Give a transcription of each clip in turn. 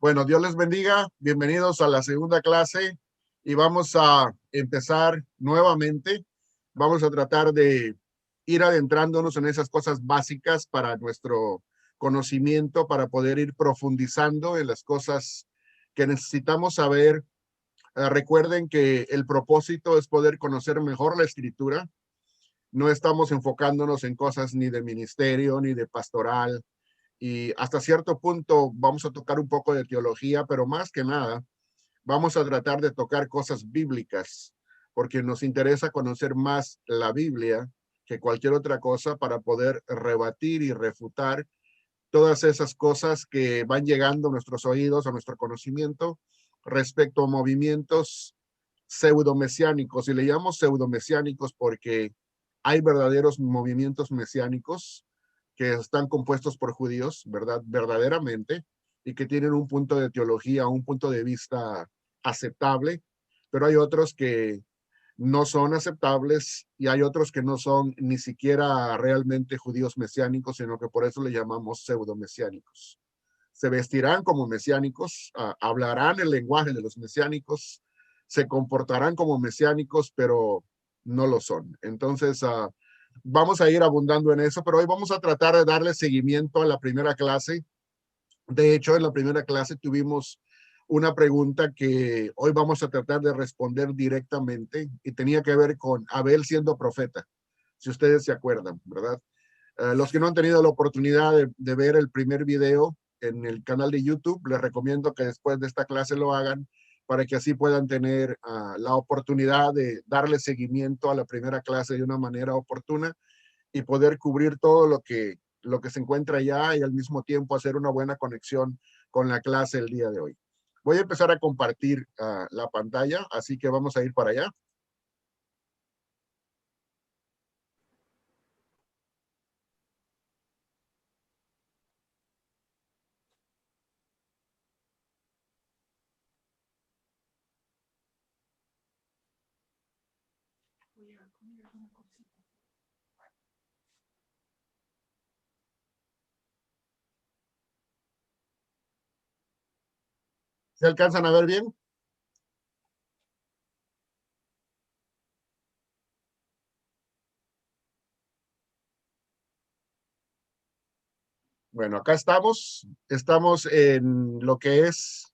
Bueno, Dios les bendiga. Bienvenidos a la segunda clase y vamos a empezar nuevamente. Vamos a tratar de ir adentrándonos en esas cosas básicas para nuestro conocimiento, para poder ir profundizando en las cosas que necesitamos saber. Recuerden que el propósito es poder conocer mejor la escritura. No estamos enfocándonos en cosas ni de ministerio ni de pastoral, y hasta cierto punto vamos a tocar un poco de teología, pero más que nada vamos a tratar de tocar cosas bíblicas, porque nos interesa conocer más la Biblia que cualquier otra cosa para poder rebatir y refutar todas esas cosas que van llegando a nuestros oídos, a nuestro conocimiento respecto a movimientos pseudomesiánicos. Y le llamamos pseudomesiánicos porque hay verdaderos movimientos mesiánicos que están compuestos por judíos, ¿verdad? Verdaderamente, y que tienen un punto de teología, un punto de vista aceptable, pero hay otros que no son aceptables y hay otros que no son ni siquiera realmente judíos mesiánicos, sino que por eso le llamamos pseudomesiánicos. Se vestirán como mesiánicos, hablarán el lenguaje de los mesiánicos, se comportarán como mesiánicos, pero no lo son. Entonces, vamos a ir abundando en eso, pero hoy vamos a tratar de darle seguimiento a la primera clase. De hecho, en la primera clase tuvimos una pregunta que hoy vamos a tratar de responder directamente y tenía que ver con Abel siendo profeta, si ustedes se acuerdan, ¿verdad? Los que no han tenido la oportunidad de ver el primer video en el canal de YouTube, les recomiendo que después de esta clase lo hagan para que así puedan tener la oportunidad de darle seguimiento a la primera clase de una manera oportuna y poder cubrir todo lo que se encuentra allá y al mismo tiempo hacer una buena conexión con la clase el día de hoy. Voy a empezar a compartir la pantalla, así que vamos a ir para allá. ¿Se alcanzan a ver bien? Bueno, acá estamos. Estamos en lo que es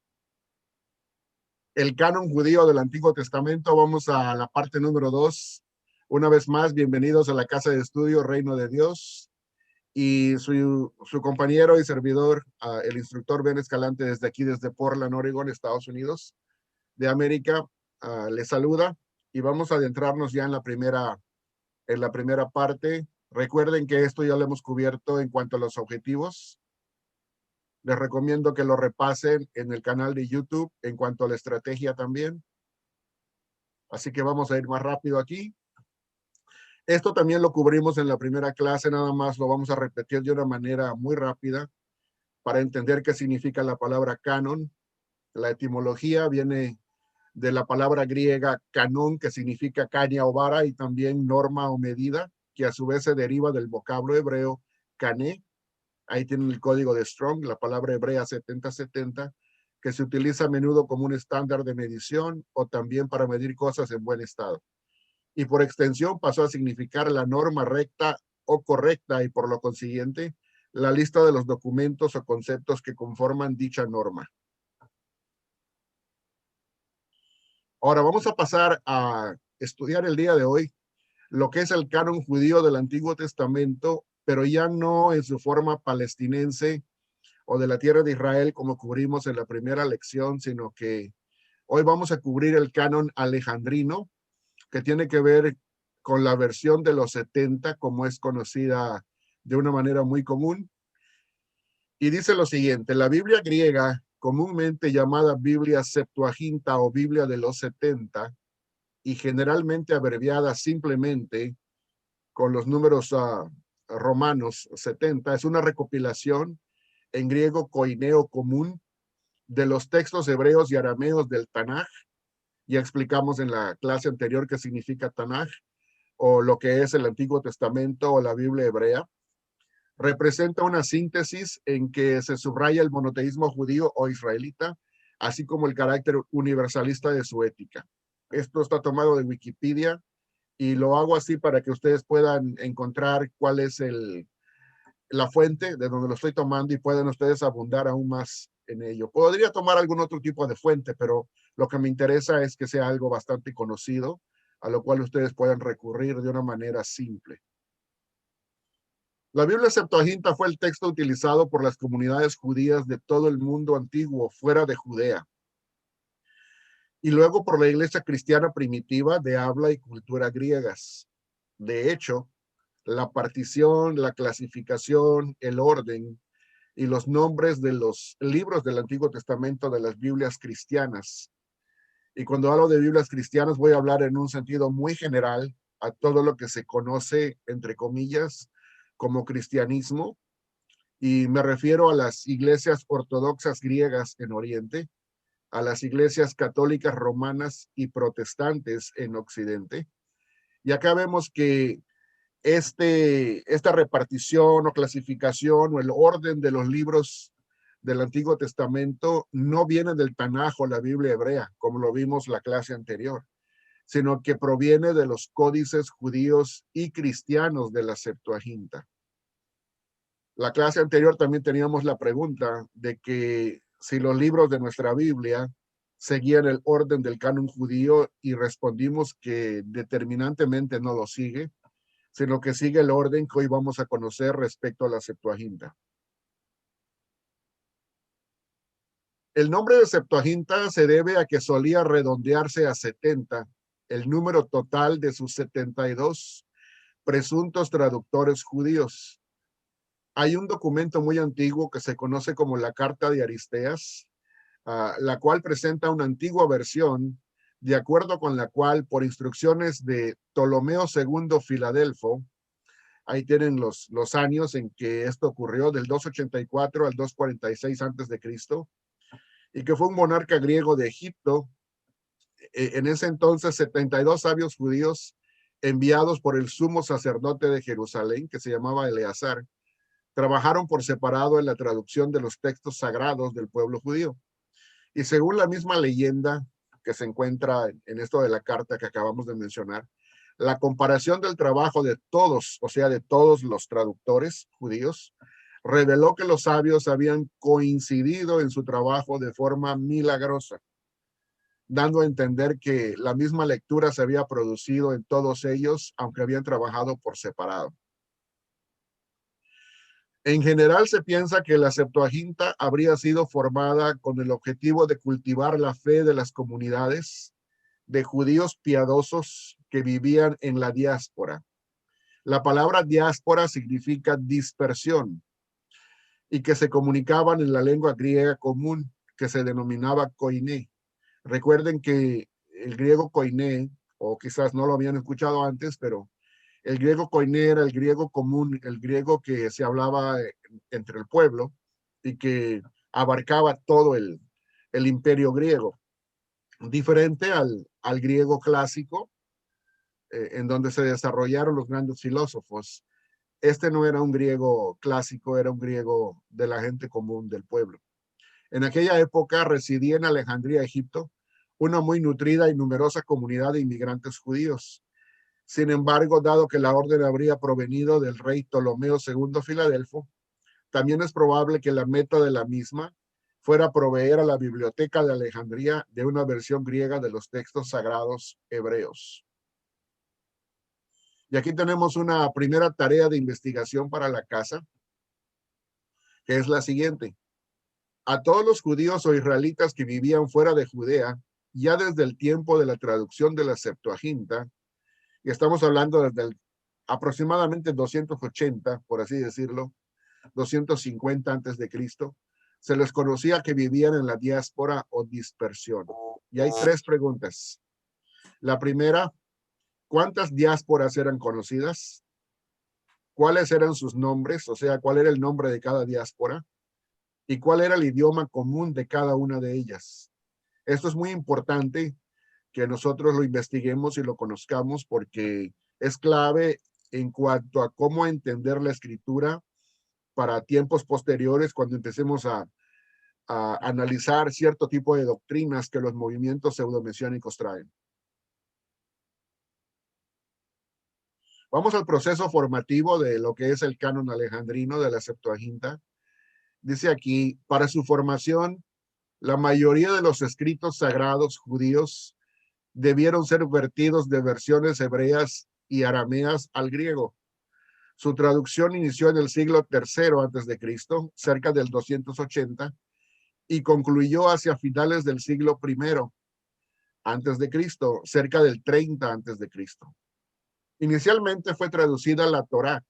el canon judío del Antiguo Testamento. Vamos a la parte número 2. Una vez más, bienvenidos a la casa de estudio Reino de Dios. Y su compañero y servidor, el instructor Ben Escalante, desde aquí, desde Portland, Oregon, Estados Unidos de América, le saluda. Y vamos a adentrarnos ya en la primera parte. Recuerden que esto ya lo hemos cubierto en cuanto a los objetivos. Les recomiendo que lo repasen en el canal de YouTube en cuanto a la estrategia también. Así que vamos a ir más rápido aquí. Esto también lo cubrimos en la primera clase, nada más lo vamos a repetir de una manera muy rápida para entender qué significa la palabra canon. La etimología viene de la palabra griega canon, que significa caña o vara, y también norma o medida, que a su vez se deriva del vocablo hebreo cané. Ahí tienen el código de Strong, la palabra hebrea 7070, que se utiliza a menudo como un estándar de medición o también para medir cosas en buen estado. Y por extensión pasó a significar la norma recta o correcta y por lo consiguiente la lista de los documentos o conceptos que conforman dicha norma. Ahora vamos a pasar a estudiar el día de hoy lo que es el canon judío del Antiguo Testamento, pero ya no en su forma palestinense o de la tierra de Israel como cubrimos en la primera lección, sino que hoy vamos a cubrir el canon alejandrino, que tiene que ver con la versión de los 70, como es conocida de una manera muy común. Y dice lo siguiente: la Biblia griega, comúnmente llamada Biblia Septuaginta o Biblia de los 70, y generalmente abreviada simplemente con los números romanos 70, es una recopilación en griego koineo común de los textos hebreos y arameos del Tanaj. Ya explicamos en la clase anterior qué significa Tanaj, o lo que es el Antiguo Testamento o la Biblia hebrea. Representa una síntesis en que se subraya el monoteísmo judío o israelita, así como el carácter universalista de su ética. Esto está tomado de Wikipedia y lo hago así para que ustedes puedan encontrar cuál es la fuente de donde lo estoy tomando y puedan ustedes abundar aún más en ello. Podría tomar algún otro tipo de fuente, pero lo que me interesa es que sea algo bastante conocido, a lo cual ustedes puedan recurrir de una manera simple. La Biblia Septuaginta fue el texto utilizado por las comunidades judías de todo el mundo antiguo fuera de Judea y luego por la iglesia cristiana primitiva de habla y cultura griegas. De hecho, la partición, la clasificación, el orden y los nombres de los libros del Antiguo Testamento de las Biblias cristianas. Y cuando hablo de Biblias cristianas voy a hablar en un sentido muy general a todo lo que se conoce, entre comillas, como cristianismo, y me refiero a las iglesias ortodoxas griegas en Oriente, a las iglesias católicas romanas y protestantes en Occidente. Y acá vemos que esta repartición o clasificación o el orden de los libros del Antiguo Testamento no viene del Tanaj o la Biblia hebrea, como lo vimos la clase anterior, sino que proviene de los códices judíos y cristianos de la Septuaginta. La clase anterior también teníamos la pregunta de que si los libros de nuestra Biblia seguían el orden del canon judío y respondimos que determinantemente no lo sigue, sino que sigue el orden que hoy vamos a conocer respecto a la Septuaginta. El nombre de Septuaginta se debe a que solía redondearse a 70, el número total de sus 72 presuntos traductores judíos. Hay un documento muy antiguo que se conoce como la Carta de Aristeas, la cual presenta una antigua versión, de acuerdo con la cual, por instrucciones de Ptolomeo II Filadelfo, ahí tienen los años en que esto ocurrió, del 284 al 246 antes de Cristo, y que fue un monarca griego de Egipto. En ese entonces, 72 sabios judíos enviados por el sumo sacerdote de Jerusalén, que se llamaba Eleazar, trabajaron por separado en la traducción de los textos sagrados del pueblo judío. Y según la misma leyenda que se encuentra en esto de la carta que acabamos de mencionar, la comparación del trabajo de todos, o sea, de todos los traductores judíos, reveló que los sabios habían coincidido en su trabajo de forma milagrosa, dando a entender que la misma lectura se había producido en todos ellos, aunque habían trabajado por separado. En general se piensa que la Septuaginta habría sido formada con el objetivo de cultivar la fe de las comunidades de judíos piadosos que vivían en la diáspora. La palabra diáspora significa dispersión y que se comunicaban en la lengua griega común que se denominaba koiné. Recuerden que el griego koiné, o quizás no lo habían escuchado antes, pero el griego koiné era el griego común, el griego que se hablaba entre el pueblo y que abarcaba todo el imperio griego, diferente al griego clásico, en donde se desarrollaron los grandes filósofos. Este no era un griego clásico, era un griego de la gente común del pueblo. En aquella época residía en Alejandría, Egipto, una muy nutrida y numerosa comunidad de inmigrantes judíos. Sin embargo, dado que la orden habría provenido del rey Ptolomeo II Filadelfo, también es probable que la meta de la misma fuera proveer a la biblioteca de Alejandría de una versión griega de los textos sagrados hebreos. Y aquí tenemos una primera tarea de investigación para la casa, que es la siguiente. A todos los judíos o israelitas que vivían fuera de Judea, ya desde el tiempo de la traducción de la Septuaginta, y estamos hablando desde aproximadamente 280, por así decirlo, 250 antes de Cristo, se les conocía que vivían en la diáspora o dispersión. Y hay tres preguntas. La primera, ¿cuántas diásporas eran conocidas? ¿Cuáles eran sus nombres? O sea, ¿cuál era el nombre de cada diáspora? ¿Y cuál era el idioma común de cada una de ellas? Esto es muy importante que nosotros lo investiguemos y lo conozcamos porque es clave en cuanto a cómo entender la escritura para tiempos posteriores cuando empecemos a analizar cierto tipo de doctrinas que los movimientos pseudomesiánicos traen. Vamos al proceso formativo de lo que es el canon alejandrino de la Septuaginta. Dice aquí, para su formación, la mayoría de los escritos sagrados judíos debieron ser vertidos de versiones hebreas y arameas al griego. Su traducción inició en el siglo III antes de Cristo, cerca del 280, y concluyó hacia finales del siglo I antes de Cristo, cerca del 30 antes de Cristo. Inicialmente fue traducida la Torá,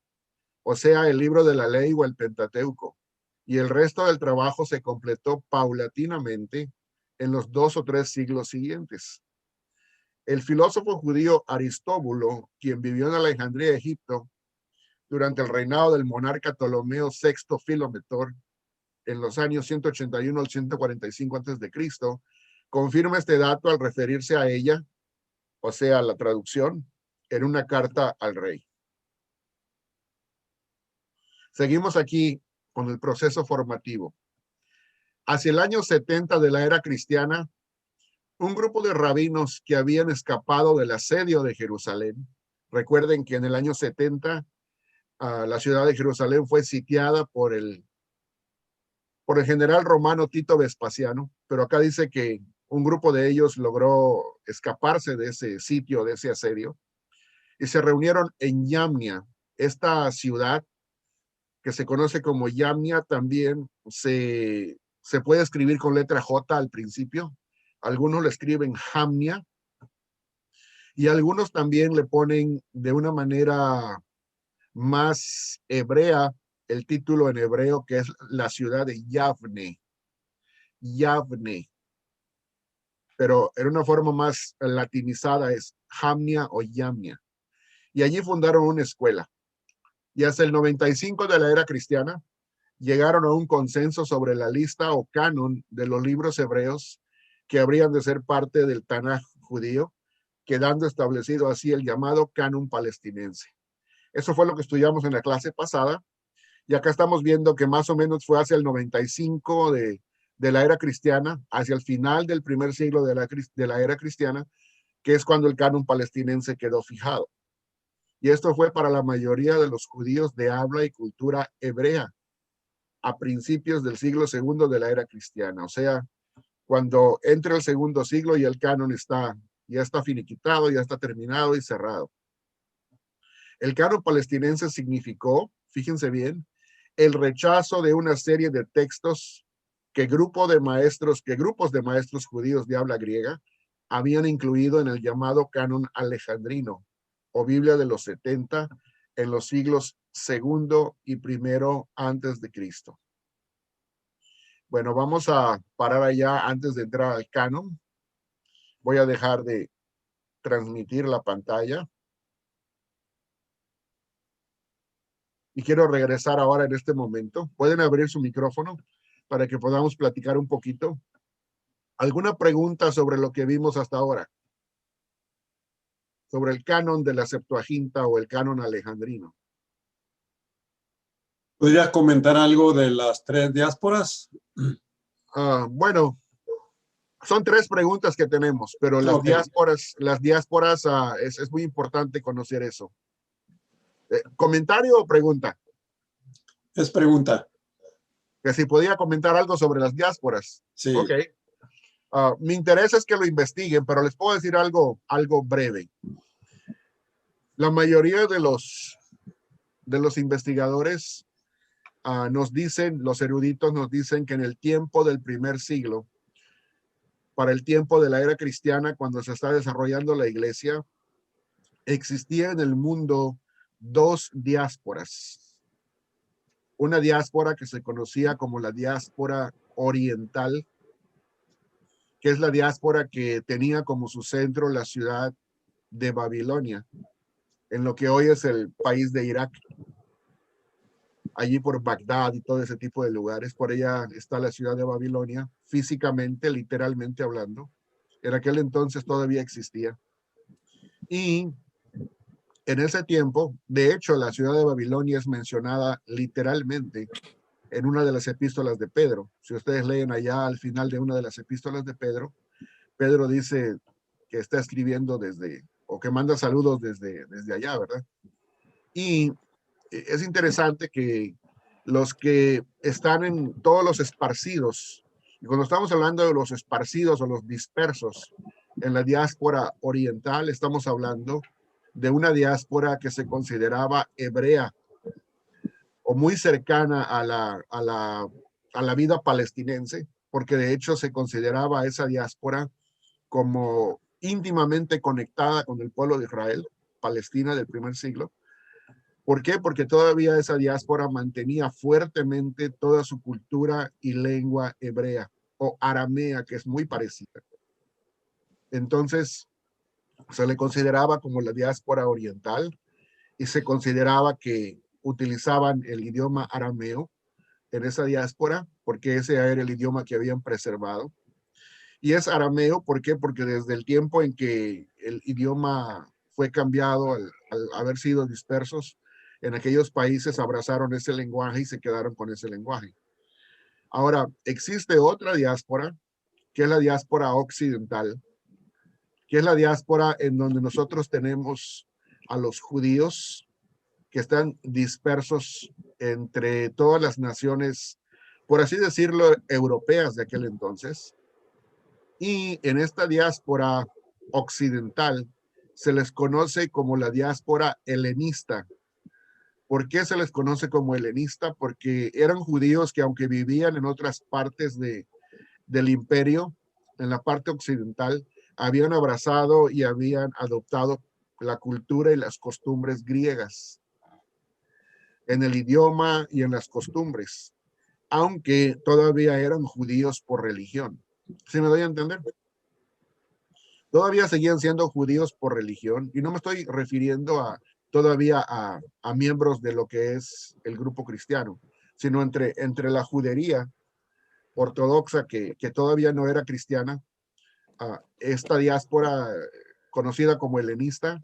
o sea, el libro de la ley o el Pentateuco, y el resto del trabajo se completó paulatinamente en los 2 o 3 siglos siguientes. El filósofo judío Aristóbulo, quien vivió en Alejandría, Egipto, durante el reinado del monarca Ptolomeo VI Filometor, en los años 181 al 145 a.C., confirma este dato al referirse a ella, o sea, la traducción, en una carta al rey. Seguimos aquí con el proceso formativo. Hacia el año 70 de la era cristiana, un grupo de rabinos que habían escapado del asedio de Jerusalén, recuerden que en el año 70 la ciudad de Jerusalén fue sitiada por el general romano Tito Vespasiano, pero acá dice que un grupo de ellos logró escaparse de ese sitio, de ese asedio, y se reunieron en Yamnia. Esta ciudad, que se conoce como Yamnia, también se puede escribir con letra J al principio. Algunos le escriben Jamnia, y algunos también le ponen de una manera más hebrea el título en hebreo, que es la ciudad de Yavne. Yavne. Pero en una forma más latinizada es Jamnia o Yamnia. Y allí fundaron una escuela. Y hasta el 95 de la era cristiana, llegaron a un consenso sobre la lista o canon de los libros hebreos que habrían de ser parte del Tanaj judío, quedando establecido así el llamado canon palestinense. Eso fue lo que estudiamos en la clase pasada, y acá estamos viendo que más o menos fue hacia el 95 de la era cristiana, hacia el final del primer siglo de la era cristiana, que es cuando el canon palestinense quedó fijado. Y esto fue para la mayoría de los judíos de habla y cultura hebrea a principios del siglo segundo de la era cristiana. O sea, cuando entra el segundo siglo y el canon ya está finiquitado, ya está terminado y cerrado. El canon palestinense significó, fíjense bien, el rechazo de una serie de textos que grupos de maestros judíos de habla griega habían incluido en el llamado canon alejandrino o Biblia de los 70 en los siglos segundo y primero antes de Cristo. Bueno, vamos a parar allá antes de entrar al canon. Voy a dejar de transmitir la pantalla. Y quiero regresar ahora en este momento. ¿Pueden abrir su micrófono para que podamos platicar un poquito? ¿Alguna pregunta sobre lo que vimos hasta ahora? Sobre el canon de la Septuaginta o el canon alejandrino. ¿Podrías comentar algo de las 3 diásporas? Bueno, son 3 preguntas que tenemos, pero las diásporas es muy importante conocer eso. ¿Comentario o pregunta? Es pregunta. Que si podía comentar algo sobre las diásporas. Sí. Ok. Mi interés es que lo investiguen, pero les puedo decir algo breve. La mayoría de los investigadores nos dicen, los eruditos nos dicen que en el tiempo del primer siglo, para el tiempo de la era cristiana, cuando se está desarrollando la iglesia, existía en el mundo 2 diásporas. Una diáspora que se conocía como la diáspora oriental, que es la diáspora que tenía como su centro la ciudad de Babilonia, en lo que hoy es el país de Irak. Allí por Bagdad y todo ese tipo de lugares, por allá está la ciudad de Babilonia, físicamente, literalmente hablando. En aquel entonces todavía existía. Y En ese tiempo, de hecho, la ciudad de Babilonia es mencionada literalmente en una de las epístolas de Pedro. Si ustedes leen allá al final de una de las epístolas de Pedro, Pedro dice que está escribiendo o que manda saludos desde allá, ¿verdad? Y es interesante que los que están en todos los esparcidos, y cuando estamos hablando de los esparcidos o los dispersos en la diáspora oriental, estamos hablando de una diáspora que se consideraba hebrea o muy cercana a la vida palestinense, porque de hecho se consideraba a esa diáspora como íntimamente conectada con el pueblo de Israel, Palestina del primer siglo. ¿Por qué? Porque todavía esa diáspora mantenía fuertemente toda su cultura y lengua hebrea o aramea, que es muy parecida. Entonces, se le consideraba como la diáspora oriental y se consideraba que utilizaban el idioma arameo en esa diáspora porque ese era el idioma que habían preservado. Y es arameo, ¿por qué? Porque desde el tiempo en que el idioma fue cambiado al haber sido dispersos, en aquellos países abrazaron ese lenguaje y se quedaron con ese lenguaje. Ahora, existe otra diáspora, que es la diáspora occidental, que es la diáspora en donde nosotros tenemos a los judíos que están dispersos entre todas las naciones, por así decirlo, europeas de aquel entonces. Y en esta diáspora occidental se les conoce como la diáspora helenista. ¿Por qué se les conoce como helenista? Porque eran judíos que aunque vivían en otras partes del imperio, en la parte occidental, habían abrazado y habían adoptado la cultura y las costumbres griegas, en el idioma y en las costumbres, aunque todavía eran judíos por religión. ¿Sí me doy a entender? Todavía seguían siendo judíos por religión, y no me estoy refiriendo todavía a miembros de lo que es el grupo cristiano, sino entre la judería ortodoxa que todavía no era cristiana, esta diáspora conocida como helenista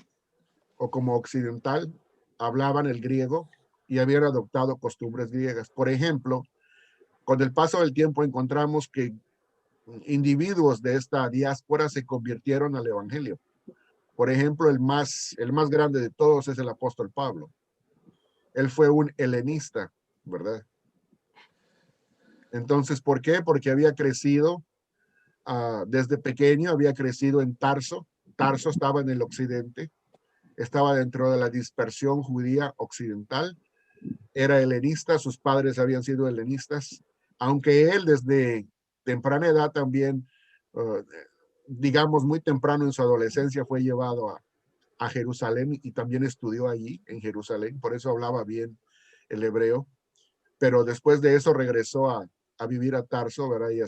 o como occidental, hablaban el griego y habían adoptado costumbres griegas. Por ejemplo, con el paso del tiempo encontramos que individuos de esta diáspora se convirtieron al evangelio. Por ejemplo, el más grande de todos es el apóstol Pablo. Él fue un helenista, ¿verdad? Entonces, ¿por qué? Porque había crecido desde pequeño, había crecido en Tarso. Tarso estaba en el occidente, estaba dentro de la dispersión judía occidental, era helenista, sus padres habían sido helenistas, aunque él desde temprana edad también, digamos muy temprano en su adolescencia, fue llevado a Jerusalén y también estudió allí en Jerusalén, por eso hablaba bien el hebreo, pero después de eso regresó a vivir a Tarso, ¿verdad? Y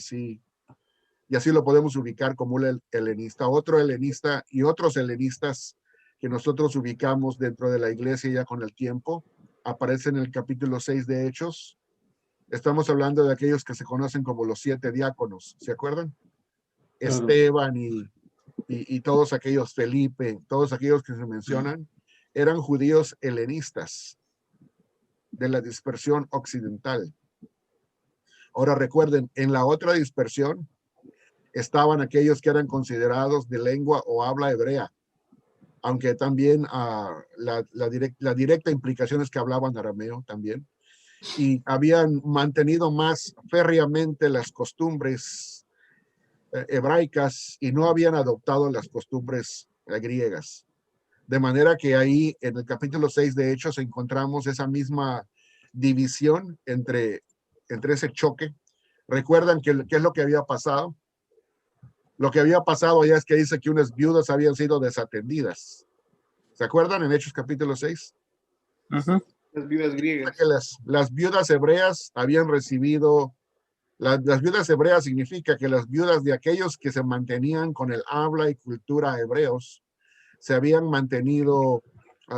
así lo podemos ubicar como un helenista. Otro helenista y otros helenistas que nosotros ubicamos dentro de la iglesia ya con el tiempo, aparecen en el capítulo 6 de Hechos. Estamos hablando de aquellos que se conocen como los 7 diáconos, ¿se acuerdan? Claro. Esteban y todos aquellos, Felipe, todos aquellos que se mencionan, eran judíos helenistas de la dispersión occidental. Ahora recuerden, en la otra dispersión estaban aquellos que eran considerados de lengua o habla hebrea, aunque también la directa implicación es que hablaban arameo también, y habían mantenido más férreamente las costumbres hebraicas y no habían adoptado las costumbres griegas. De manera que ahí en el capítulo 6 de Hechos encontramos esa misma división entre ese choque. ¿Recuerdan qué es lo que había pasado? Lo que había pasado ya es que dice que unas viudas habían sido desatendidas. ¿Se acuerdan en Hechos capítulo 6? Las viudas griegas. Que las viudas hebreas habían recibido, las viudas hebreas significa que las viudas de aquellos que se mantenían con el habla y cultura hebreos se habían mantenido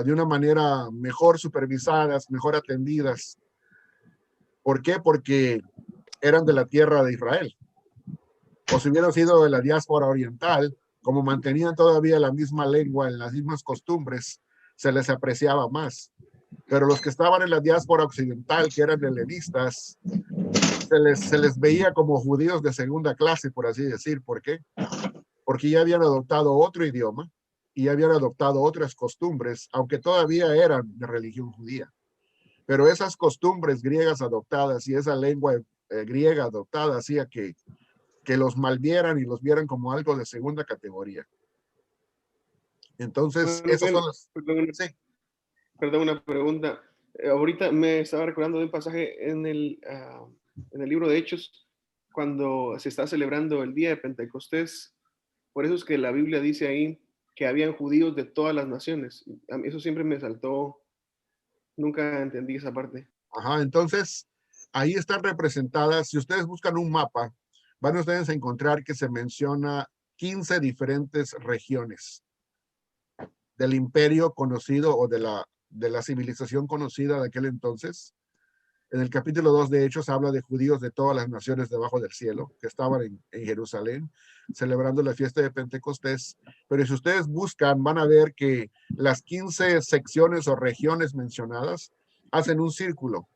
de una manera mejor supervisadas, mejor atendidas. ¿Por qué? Porque eran de la tierra de Israel. O si hubieran sido de la diáspora oriental, como mantenían todavía la misma lengua, las mismas costumbres, se les apreciaba más. Pero los que estaban en la diáspora occidental, que eran helenistas, se les veía como judíos de segunda clase, por así decir. ¿Por qué? Porque ya habían adoptado otro idioma y ya habían adoptado otras costumbres, aunque todavía eran de religión judía. Pero esas costumbres griegas adoptadas y esa lengua griega adoptada hacía que los malvieran y los vieran como algo de segunda categoría. Entonces, esos son los... Sí. Perdón, una pregunta. Ahorita me estaba recordando de un pasaje en el libro de Hechos, cuando se está celebrando el día de Pentecostés. Por eso es que la Biblia dice ahí que habían judíos de todas las naciones. A mí eso siempre me saltó, nunca entendí esa parte. Ajá, entonces, ahí están representadas. Si ustedes buscan un mapa, van ustedes a encontrar que se menciona 15 diferentes regiones del imperio conocido o de la civilización conocida de aquel entonces. En el capítulo 2 de Hechos habla de judíos de todas las naciones debajo del cielo que estaban en Jerusalén celebrando la fiesta de Pentecostés. Pero si ustedes buscan, van a ver que las 15 secciones o regiones mencionadas hacen un círculo.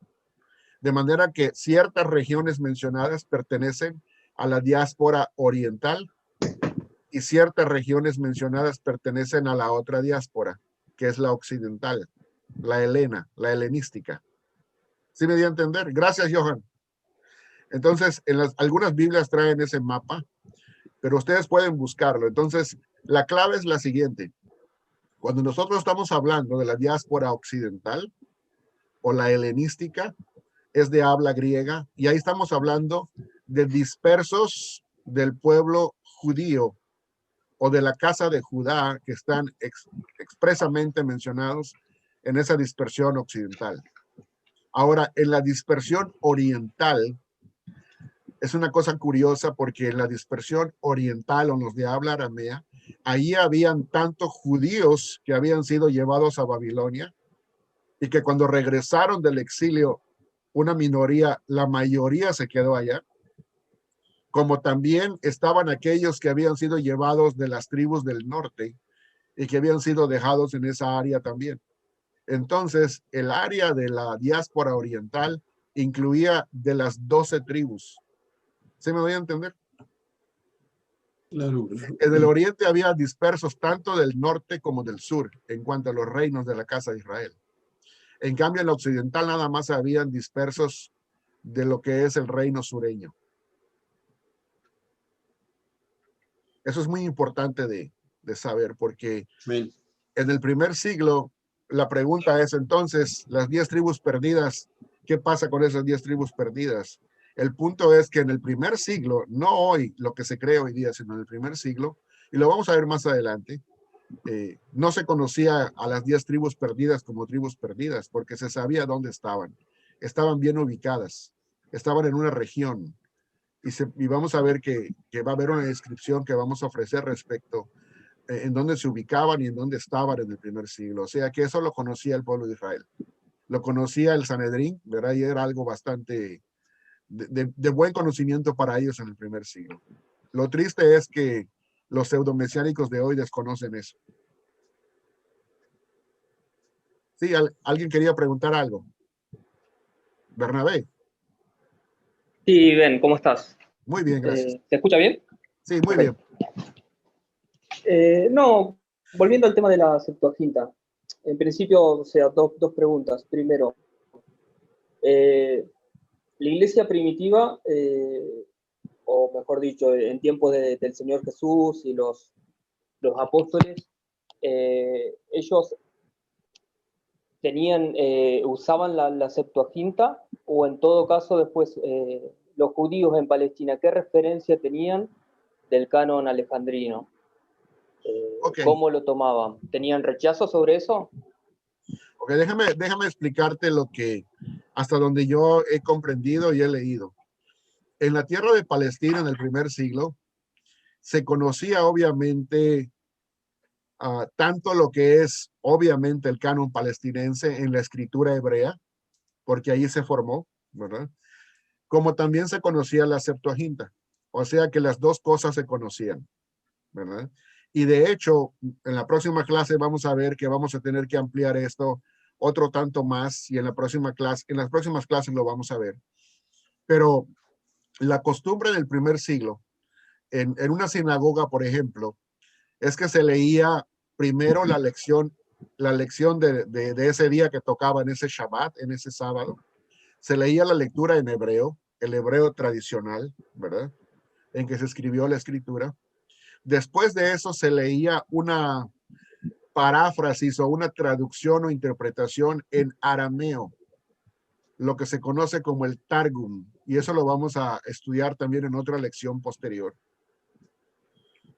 De manera que ciertas regiones mencionadas pertenecen a la diáspora oriental y ciertas regiones mencionadas pertenecen a la otra diáspora, que es la occidental, la helenística. ¿Sí me di a entender? Gracias, Johan. Entonces, algunas Biblias traen ese mapa, pero ustedes pueden buscarlo. Entonces, la clave es la siguiente. Cuando nosotros estamos hablando de la diáspora occidental o la helenística, es de habla griega, y ahí estamos hablando de dispersos del pueblo judío o de la casa de Judá que están expresamente mencionados en esa dispersión occidental. Ahora, en la dispersión oriental, es una cosa curiosa porque en la dispersión oriental o los de habla aramea, ahí habían tantos judíos que habían sido llevados a Babilonia y que cuando regresaron del exilio, una minoría, la mayoría se quedó allá, como también estaban aquellos que habían sido llevados de las tribus del norte y que habían sido dejados en esa área también. Entonces, el área de la diáspora oriental incluía de las 12 tribus. ¿Se me voy a entender? Claro. En el oriente había dispersos tanto del norte como del sur en cuanto a los reinos de la casa de Israel. En cambio, en la occidental nada más habían dispersos de lo que es el reino sureño. Eso es muy importante de saber porque Amén. en el primer siglo la pregunta es entonces, las 10 tribus perdidas, ¿qué pasa con esas 10 tribus perdidas? El punto es que en el primer siglo, no hoy lo que se cree hoy día, sino en el primer siglo, y lo vamos a ver más adelante, no se conocía a las 10 tribus perdidas como tribus perdidas, porque se sabía dónde estaban. Estaban bien ubicadas, estaban en una región, y vamos a ver que va a haber una descripción que vamos a ofrecer respecto en dónde se ubicaban y en dónde estaban en el primer siglo. O sea que eso lo conocía el pueblo de Israel. Lo conocía el Sanedrín, ¿verdad? Y era algo bastante de buen conocimiento para ellos en el primer siglo. Lo triste es que los pseudomesiánicos de hoy desconocen eso. Sí, alguien quería preguntar algo. Bernabé. Sí, Ben, ¿cómo estás? Muy bien, gracias. ¿Se escucha bien? Sí, muy bien. No, volviendo al tema de la Septuaginta. En principio, o sea, dos preguntas. Primero, la iglesia primitiva, o mejor dicho, en tiempos del Señor Jesús y los apóstoles, ellos usaban la Septuaginta, o en todo caso después los judíos en Palestina, ¿qué referencia tenían del canon alejandrino? Okay. ¿Cómo lo tomaban? ¿Tenían rechazo sobre eso? Ok, déjame explicarte lo que, hasta donde yo he comprendido y he leído. En la tierra de Palestina en el primer siglo, se conocía obviamente tanto lo que es obviamente el canon palestinense en la escritura hebrea, porque ahí se formó, ¿verdad? Como también se conocía la Septuaginta. O sea que las dos cosas se conocían, ¿verdad? Y de hecho, en la próxima clase vamos a ver que vamos a tener que ampliar esto otro tanto más y en la próxima clase, en las próximas clases lo vamos a ver. Pero la costumbre del primer siglo, en una sinagoga, por ejemplo, es que se leía primero la lección de ese día que tocaba en ese Shabbat, en ese sábado. Se leía la lectura en hebreo, el hebreo tradicional, ¿verdad? En que se escribió la escritura. Después de eso se leía una paráfrasis o una traducción o interpretación en arameo, lo que se conoce como el Targum, y eso lo vamos a estudiar también en otra lección posterior.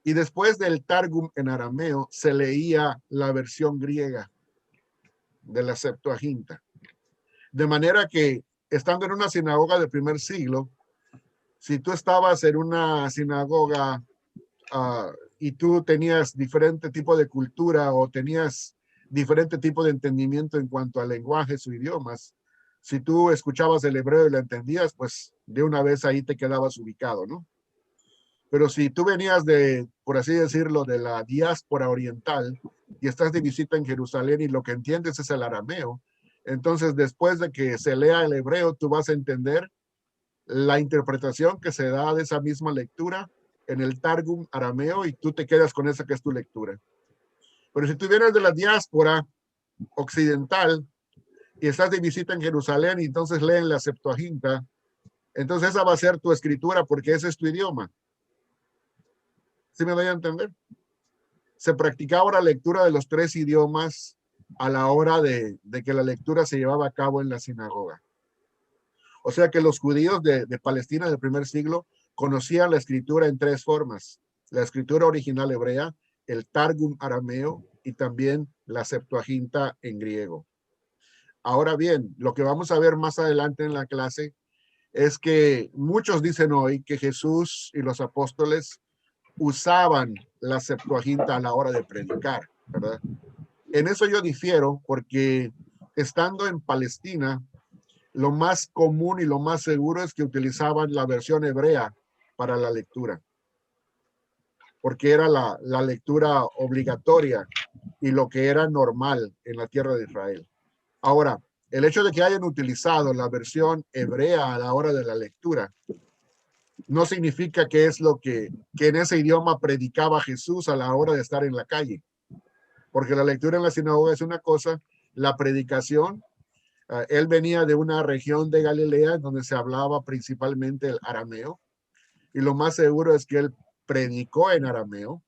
Y después del Targum en arameo se leía la versión griega de la Septuaginta. De manera que, estando en una sinagoga del primer siglo, si tú estabas en una sinagoga y tú tenías diferente tipo de cultura o tenías diferente tipo de entendimiento en cuanto a lenguajes o idiomas, si tú escuchabas el hebreo y lo entendías, pues de una vez ahí te quedabas ubicado, ¿no? Pero si tú venías de, por así decirlo, de la diáspora oriental y estás de visita en Jerusalén y lo que entiendes es el arameo, entonces después de que se lea el hebreo, tú vas a entender la interpretación que se da de esa misma lectura en el Targum arameo y tú te quedas con esa que es tu lectura. Pero si tú vienes de la diáspora occidental y estás de visita en Jerusalén y entonces leen la Septuaginta, entonces esa va a ser tu escritura porque ese es tu idioma. ¿Sí me doy a entender? Se practicaba la lectura de los tres idiomas a la hora de que la lectura se llevaba a cabo en la sinagoga. O sea que los judíos de Palestina del primer siglo conocían la escritura en tres formas: la escritura original hebrea, el Targum arameo y también la Septuaginta en griego. Ahora bien, lo que vamos a ver más adelante en la clase es que muchos dicen hoy que Jesús y los apóstoles usaban la Septuaginta a la hora de predicar, ¿verdad? En eso yo difiero porque estando en Palestina, lo más común y lo más seguro es que utilizaban la versión hebrea para la lectura, porque era la lectura obligatoria y lo que era normal en la tierra de Israel. Ahora, el hecho de que hayan utilizado la versión hebrea a la hora de la lectura no significa que es lo que en ese idioma predicaba Jesús a la hora de estar en la calle, porque la lectura en la sinagoga es una cosa, la predicación, él venía de una región de Galilea donde se hablaba principalmente el arameo, y lo más seguro es que él predicó en arameo,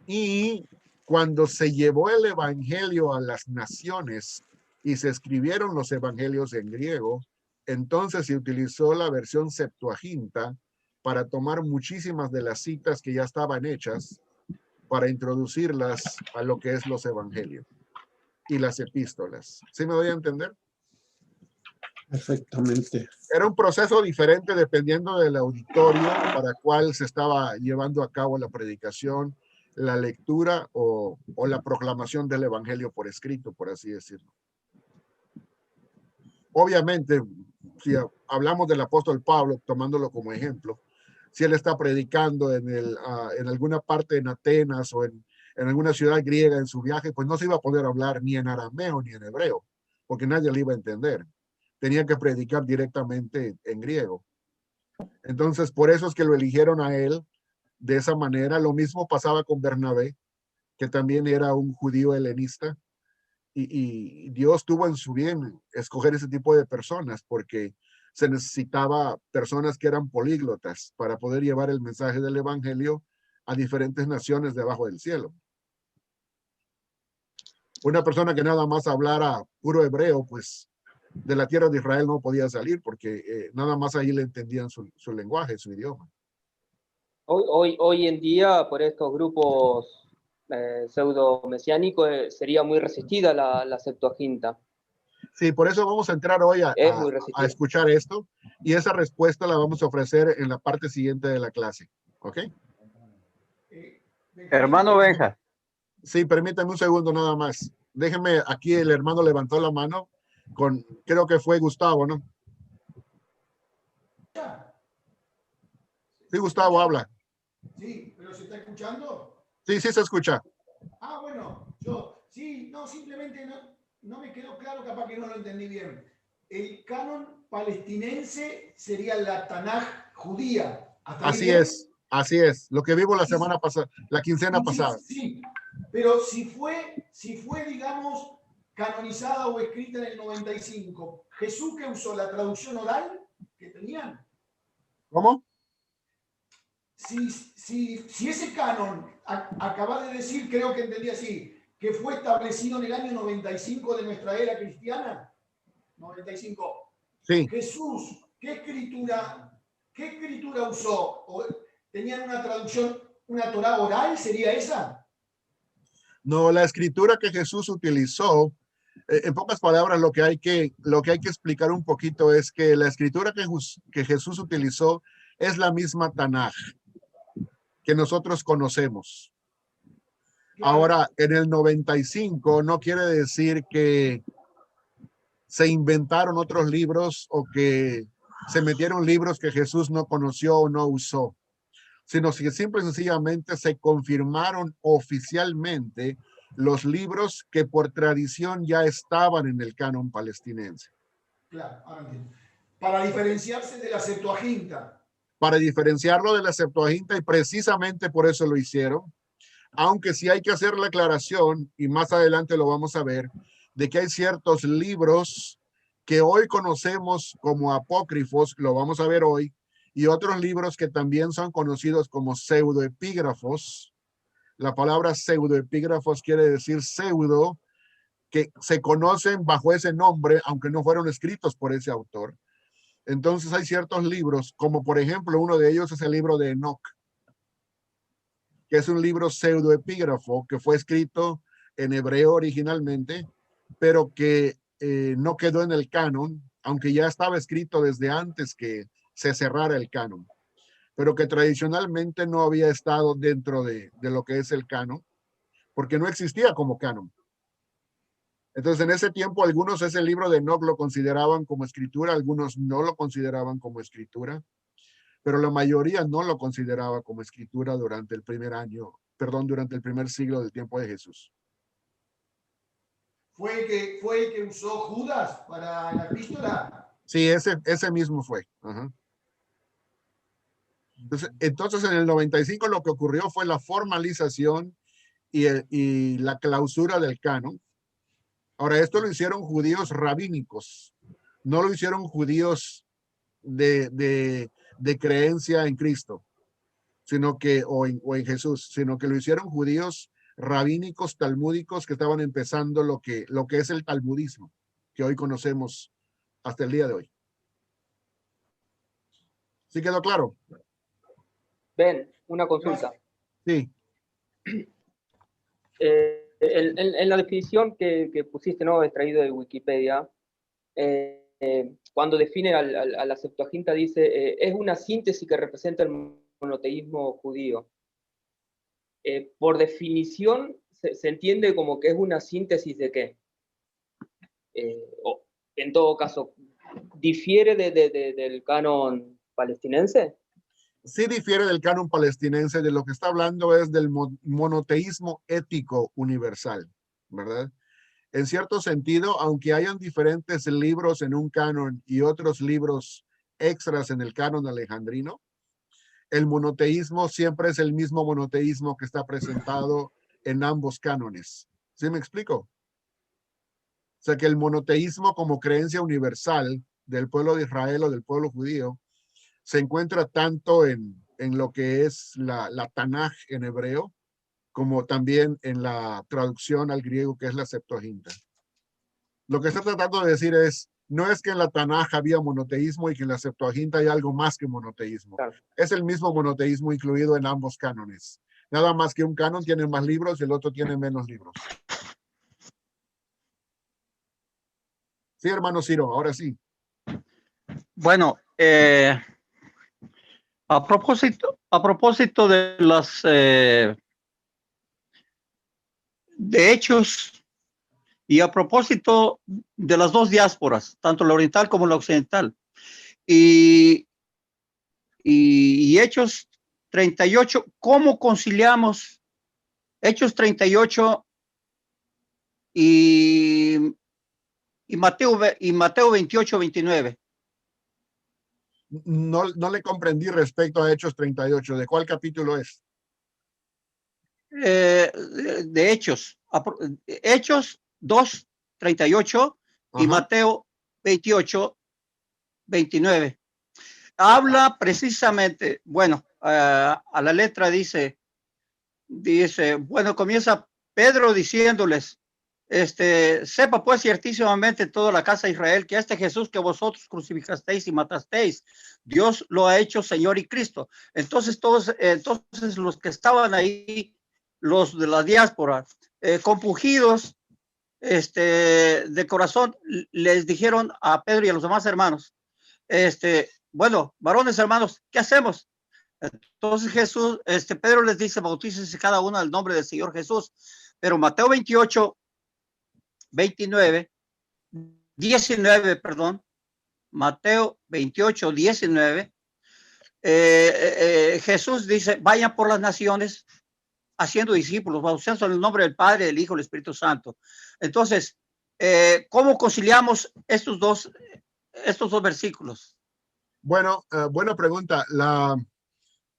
y cuando se llevó el evangelio a las naciones y se escribieron los evangelios en griego, entonces se utilizó la versión Septuaginta para tomar muchísimas de las citas que ya estaban hechas para introducirlas a lo que es los evangelios y las epístolas. ¿Sí me doy a entender? Perfectamente. Era un proceso diferente dependiendo del auditorio para cual se estaba llevando a cabo la predicación, la lectura o la proclamación del evangelio por escrito, por así decirlo. Obviamente, si hablamos del apóstol Pablo, tomándolo como ejemplo, si él está predicando en alguna parte en Atenas o en alguna ciudad griega en su viaje, pues no se iba a poder hablar ni en arameo ni en hebreo, porque nadie le iba a entender. Tenía que predicar directamente en griego. Entonces, por eso es que lo eligieron a él de esa manera. Lo mismo pasaba con Bernabé, que también era un judío helenista. Y Dios tuvo en su bien escoger ese tipo de personas porque se necesitaba personas que eran políglotas para poder llevar el mensaje del evangelio a diferentes naciones debajo del cielo. Una persona que nada más hablara puro hebreo, pues de la tierra de Israel no podía salir porque nada más ahí le entendían su lenguaje, su idioma. Hoy en día, por estos grupos pseudo-mesiánicos, sería muy resistida la Septuaginta. Sí, por eso vamos a entrar hoy a escuchar esto y esa respuesta la vamos a ofrecer en la parte siguiente de la clase. ¿Ok? Hermano Benja. Sí, permítame un segundo nada más. Déjeme, aquí el hermano levantó la mano creo que fue Gustavo, ¿no? Sí, Gustavo, habla. Sí, pero ¿se está escuchando? Sí, sí se escucha. Ah, bueno, yo, sí, no, simplemente no me quedó claro, capaz que no lo entendí bien. El canon palestinense sería la Tanaj judía. ¿Hasta ahí Así bien? es, así es. Lo que vimos la Y- semana pasada, la quincena pasada. Sí, pero si fue, digamos, canonizada o escrita en el 95, ¿Jesús que usó la traducción oral que tenían? ¿Cómo? Si ese canon, acaba de decir, creo que entendí así, que fue establecido en el año 95 de nuestra era cristiana, 95. Sí. Jesús, qué escritura usó? ¿Tenían una traducción, una Torá oral? ¿Sería esa? No, la escritura que Jesús utilizó, en pocas palabras, lo que hay que explicar un poquito es que la escritura que Jesús utilizó es la misma Tanaj que nosotros conocemos. Claro. Ahora, en el 95 no quiere decir que se inventaron otros libros o que se metieron libros que Jesús no conoció o no usó, sino que simple y sencillamente se confirmaron oficialmente los libros que por tradición ya estaban en el canon palestinense. Claro, ahora entiendo. Para diferenciarse de la Septuaginta. Para diferenciarlo de la Septuaginta, y precisamente por eso lo hicieron, aunque sí hay que hacer la aclaración, y más adelante lo vamos a ver, de que hay ciertos libros que hoy conocemos como apócrifos, lo vamos a ver hoy, y otros libros que también son conocidos como pseudoepígrafos. La palabra pseudoepígrafos quiere decir pseudo, que se conocen bajo ese nombre, aunque no fueron escritos por ese autor. Entonces hay ciertos libros, como por ejemplo uno de ellos es el libro de Enoch, que es un libro pseudoepígrafo que fue escrito en hebreo originalmente, pero que no quedó en el canon, aunque ya estaba escrito desde antes que se cerrara el canon, pero que tradicionalmente no había estado dentro de lo que es el canon, porque no existía como canon. Entonces, en ese tiempo, algunos ese libro de Enoch lo consideraban como escritura, algunos no lo consideraban como escritura, pero la mayoría no lo consideraba como escritura durante el durante el primer siglo del tiempo de Jesús. ¿Fue el que usó Judas para la epístola? Sí, ese mismo fue. Ajá. Entonces, en el 95 lo que ocurrió fue la formalización y la clausura del canon. Ahora, esto lo hicieron judíos rabínicos, no lo hicieron judíos de creencia en Cristo, sino que, o en Jesús, sino que lo hicieron judíos rabínicos, talmúdicos, que estaban empezando lo que es el talmudismo, que hoy conocemos hasta el día de hoy. ¿Sí quedó claro? Ben, una consulta. Sí. En la definición que pusiste, ¿no? Extraído de Wikipedia, cuando define a la Septuaginta dice, es una síntesis que representa el monoteísmo judío. Por definición, se entiende como que es una síntesis de qué. O, en todo caso, ¿difiere del canon palestinense? Sí difiere del canon palestinense, de lo que está hablando es del monoteísmo ético universal, ¿verdad? En cierto sentido, aunque hayan diferentes libros en un canon y otros libros extras en el canon alejandrino, el monoteísmo siempre es el mismo monoteísmo que está presentado en ambos cánones. ¿Sí me explico? O sea que el monoteísmo como creencia universal del pueblo de Israel o del pueblo judío se encuentra tanto en lo que es la Tanaj en hebreo, como también en la traducción al griego que es la Septuaginta. Lo que está tratando de decir es, no es que en la Tanaj había monoteísmo y que en la Septuaginta hay algo más que monoteísmo. Claro. Es el mismo monoteísmo incluido en ambos cánones. Nada más que un canon tiene más libros y el otro tiene menos libros. Sí, hermano Ciro, ahora sí. Bueno, a propósito de las de hechos y a propósito de las dos diásporas, tanto la oriental como la occidental, y Hechos 38, ¿cómo conciliamos Hechos 38 y Mateo 28, 29. No le comprendí respecto a Hechos 38. ¿De cuál capítulo es? De Hechos 2, 38 y Ajá. Mateo 28, 29. Habla precisamente, bueno, a la letra dice, bueno, comienza Pedro diciéndoles, sepa pues ciertísimamente toda la casa de Israel que este Jesús que vosotros crucificasteis y matasteis, Dios lo ha hecho Señor y Cristo. Entonces entonces los que estaban ahí, los de la diáspora, compungidos, de corazón, les dijeron a Pedro y a los demás hermanos, bueno, varones hermanos, ¿qué hacemos? Entonces Pedro les dice, bautícense cada uno en el nombre del Señor Jesús. Pero Mateo 28, 19, perdón, Mateo 28, 19, Jesús dice, vayan por las naciones haciendo discípulos, bautizando en el nombre del Padre, del Hijo y del Espíritu Santo. Entonces, ¿cómo conciliamos estos dos versículos? Bueno, buena pregunta.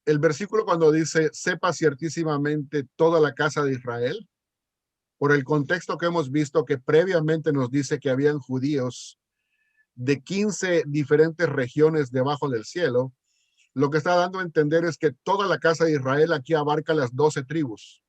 El versículo cuando dice, sepa ciertísimamente toda la casa de Israel, por el contexto que hemos visto que previamente nos dice que habían judíos de 15 diferentes regiones debajo del cielo, lo que está dando a entender es que toda la casa de Israel aquí abarca las 12 tribus.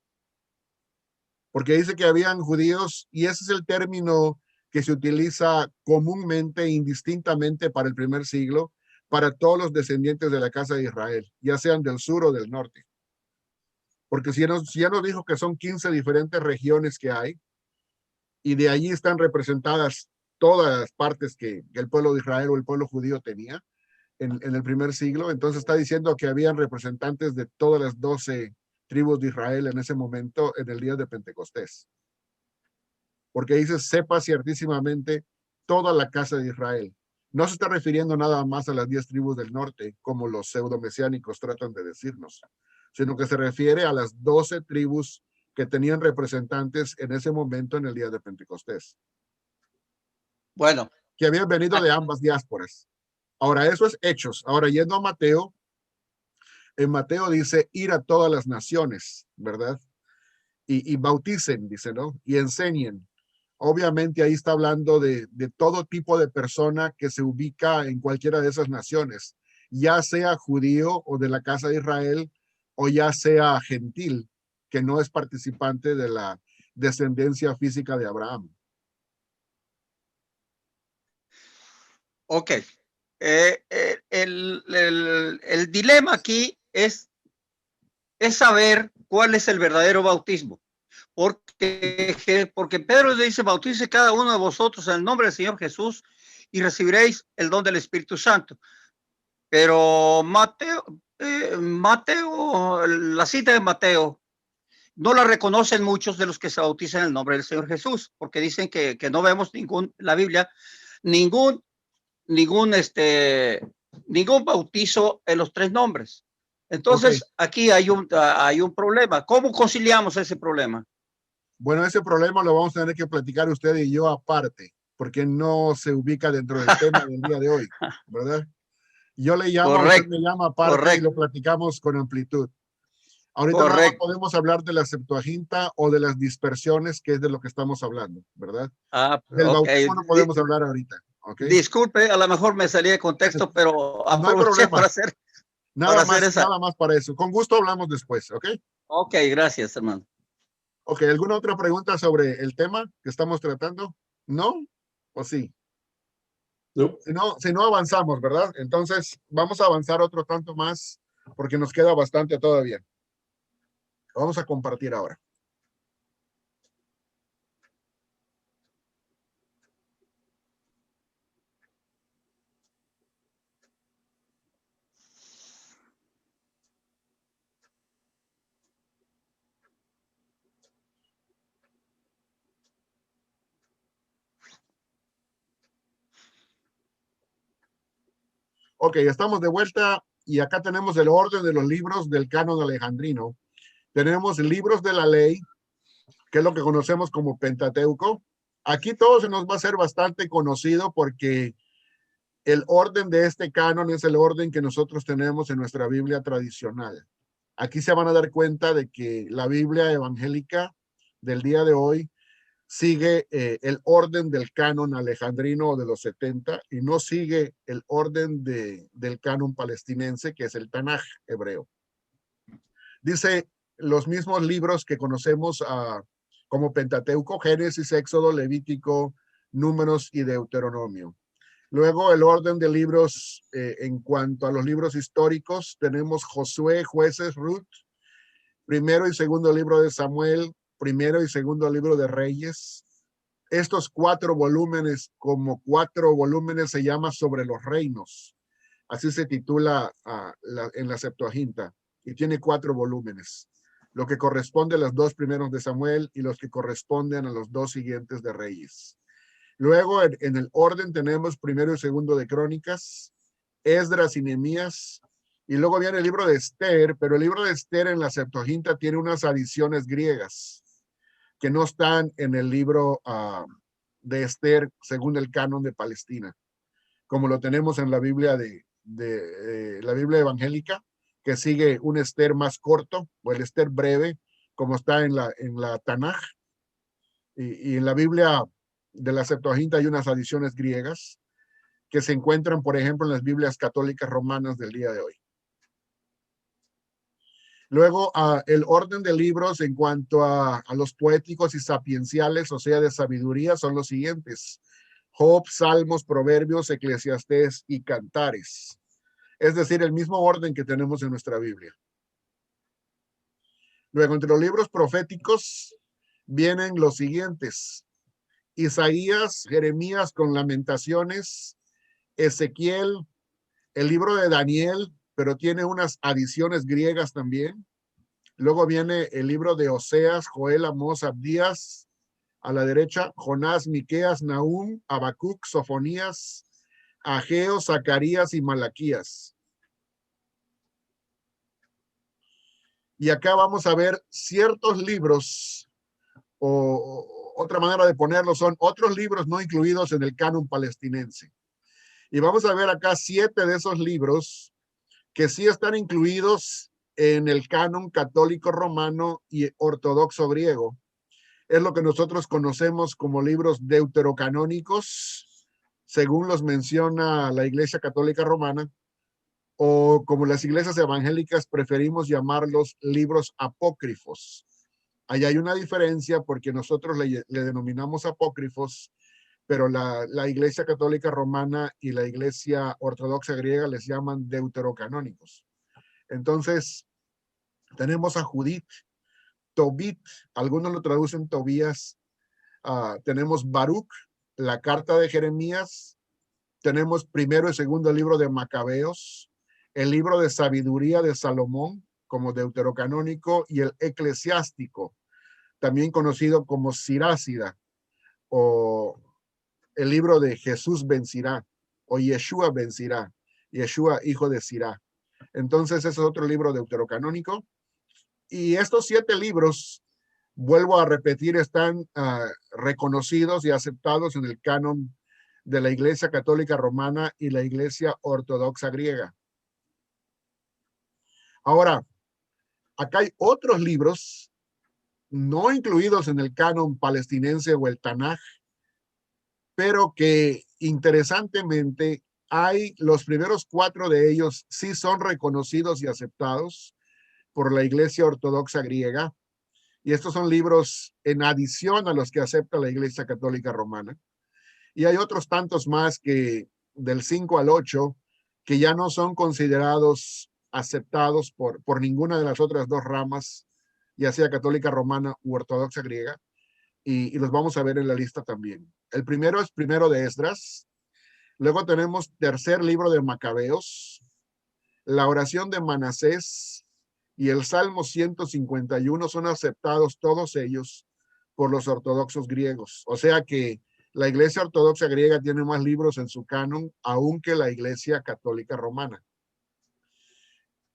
Porque dice que habían judíos, y ese es el término que se utiliza comúnmente, indistintamente para el primer siglo, para todos los descendientes de la casa de Israel, ya sean del sur o del norte. Porque si ya nos dijo que son 15 diferentes regiones que hay, y de allí están representadas todas las partes que el pueblo de Israel o el pueblo judío tenía en el primer siglo, entonces está diciendo que habían representantes de todas las 12 tribus de Israel en ese momento, en el día de Pentecostés. Porque dice, sepa ciertísimamente toda la casa de Israel. No se está refiriendo nada más a las 10 tribus del norte, como los pseudomesiánicos tratan de decirnos, sino que se refiere a las 12 tribus que tenían representantes en ese momento en el día de Pentecostés. Bueno. Que habían venido de ambas diásporas. Ahora, eso es Hechos. Ahora, yendo a Mateo, en Mateo dice ir a todas las naciones, ¿verdad? Y bauticen, dice, ¿no? Y enseñen. Obviamente ahí está hablando de todo tipo de persona que se ubica en cualquiera de esas naciones, ya sea judío o de la casa de Israel, o ya sea gentil, que no es participante de la descendencia física de Abraham. Ok. El dilema aquí es saber cuál es el verdadero bautismo. Porque Pedro dice, bautice cada uno de vosotros en el nombre del Señor Jesús y recibiréis el don del Espíritu Santo. Pero la cita de Mateo, no la reconocen muchos de los que se bautizan en el nombre del Señor Jesús, porque dicen que no vemos la Biblia, ningún bautizo en los 3 nombres. Entonces, aquí hay un problema. ¿Cómo conciliamos ese problema? Bueno, ese problema lo vamos a tener que platicar usted y yo aparte, porque no se ubica dentro del tema del día de hoy, ¿verdad? Yo le llamo, usted me llama aparte y lo platicamos con amplitud. Ahorita nada más podemos hablar de la Septuaginta o de las dispersiones, que es de lo que estamos hablando, ¿verdad? Del bautismo no podemos hablar ahorita. ¿Okay? Disculpe, a lo mejor me salí de contexto, pero no hay problema. Para hacer nada más para eso. Con gusto hablamos después, ¿ok? Ok, gracias, hermano. Ok, ¿alguna otra pregunta sobre el tema que estamos tratando? ¿No? ¿O sí? No. Si no avanzamos, ¿verdad? Entonces vamos a avanzar otro tanto más porque nos queda bastante todavía. Vamos a compartir ahora. Ok, estamos de vuelta y acá tenemos el orden de los libros del canon alejandrino. Tenemos libros de la ley, que es lo que conocemos como Pentateuco. Aquí todo se nos va a hacer bastante conocido porque el orden de este canon es el orden que nosotros tenemos en nuestra Biblia tradicional. Aquí se van a dar cuenta de que la Biblia evangélica del día de hoy sigue el orden del canon alejandrino de los 70 y no sigue el orden del canon palestinense, que es el Tanaj hebreo. Dice los mismos libros que conocemos como Pentateuco: Génesis, Éxodo, Levítico, Números y Deuteronomio. Luego el orden de libros, en cuanto a los libros históricos, tenemos Josué, Jueces, Ruth, primero y segundo libro de Samuel, primero y segundo libro de Reyes. Estos 4 volúmenes, como 4 volúmenes, se llama Sobre los Reinos. Así se titula en la Septuaginta, y tiene 4 volúmenes, lo que corresponde a los 2 primeros de Samuel y los que corresponden a los 2 siguientes de Reyes. Luego en el orden tenemos primero y segundo de Crónicas, Esdras y Nehemías, y luego viene el libro de Esther, pero el libro de Esther en la Septuaginta tiene unas adiciones griegas que no están en el libro de Esther según el canon de Palestina, como lo tenemos en la Biblia la Biblia evangélica, que sigue un Esther más corto, o el Esther breve, como está en la Tanaj, y en la Biblia de la Septuaginta hay unas adiciones griegas que se encuentran, por ejemplo, en las Biblias católicas romanas del día de hoy. Luego, el orden de libros en cuanto a los poéticos y sapienciales, o sea, de sabiduría, son los siguientes: Job, Salmos, Proverbios, Eclesiastés y Cantares. Es decir, el mismo orden que tenemos en nuestra Biblia. Luego, entre los libros proféticos vienen los siguientes: Isaías, Jeremías con Lamentaciones, Ezequiel, el libro de Daniel, pero tiene unas adiciones griegas también. Luego viene el libro de Oseas, Joel, Amós, Abdías. A la derecha, Jonás, Miqueas, Nahum, Habacuc, Sofonías, Ageo, Zacarías y Malaquías. Y acá vamos a ver ciertos libros, o otra manera de ponerlo son otros libros no incluidos en el canon palestinense. Y vamos a ver acá 7 de esos libros que sí están incluidos en el canon católico romano y ortodoxo griego. Es lo que nosotros conocemos como libros deuterocanónicos, según los menciona la Iglesia Católica Romana, o como las iglesias evangélicas preferimos llamarlos libros apócrifos. Ahí hay una diferencia porque nosotros le denominamos apócrifos, pero la Iglesia Católica Romana y la Iglesia Ortodoxa griega les llaman deuterocanónicos. Entonces, tenemos a Judith, Tobit, algunos lo traducen Tobías, tenemos Baruch, la carta de Jeremías, tenemos primero y segundo libro de Macabeos, el libro de sabiduría de Salomón como deuterocanónico, y el eclesiástico, también conocido como Sirácida, o el libro de Jesús ben Sirá, o Yeshua ben Sirá, Yeshua hijo de Sirá. Entonces ese es otro libro deuterocanónico. Y estos 7 libros, vuelvo a repetir, están reconocidos y aceptados en el canon de la Iglesia Católica Romana y la Iglesia Ortodoxa griega. Ahora, acá hay otros libros no incluidos en el canon palestinense o el Tanaj, pero que interesantemente hay los primeros 4 de ellos sí son reconocidos y aceptados por la Iglesia Ortodoxa griega, y estos son libros en adición a los que acepta la Iglesia Católica Romana. Y hay otros tantos más que del 5 al 8 que ya no son considerados aceptados por ninguna de las otras 2 ramas, ya sea católica romana u ortodoxa griega, y los vamos a ver en la lista también. El primero es primero de Esdras, luego tenemos tercer libro de Macabeos, la oración de Manasés y el Salmo 151 son aceptados todos ellos por los ortodoxos griegos. O sea que la Iglesia Ortodoxa griega tiene más libros en su canon aún que la Iglesia Católica Romana.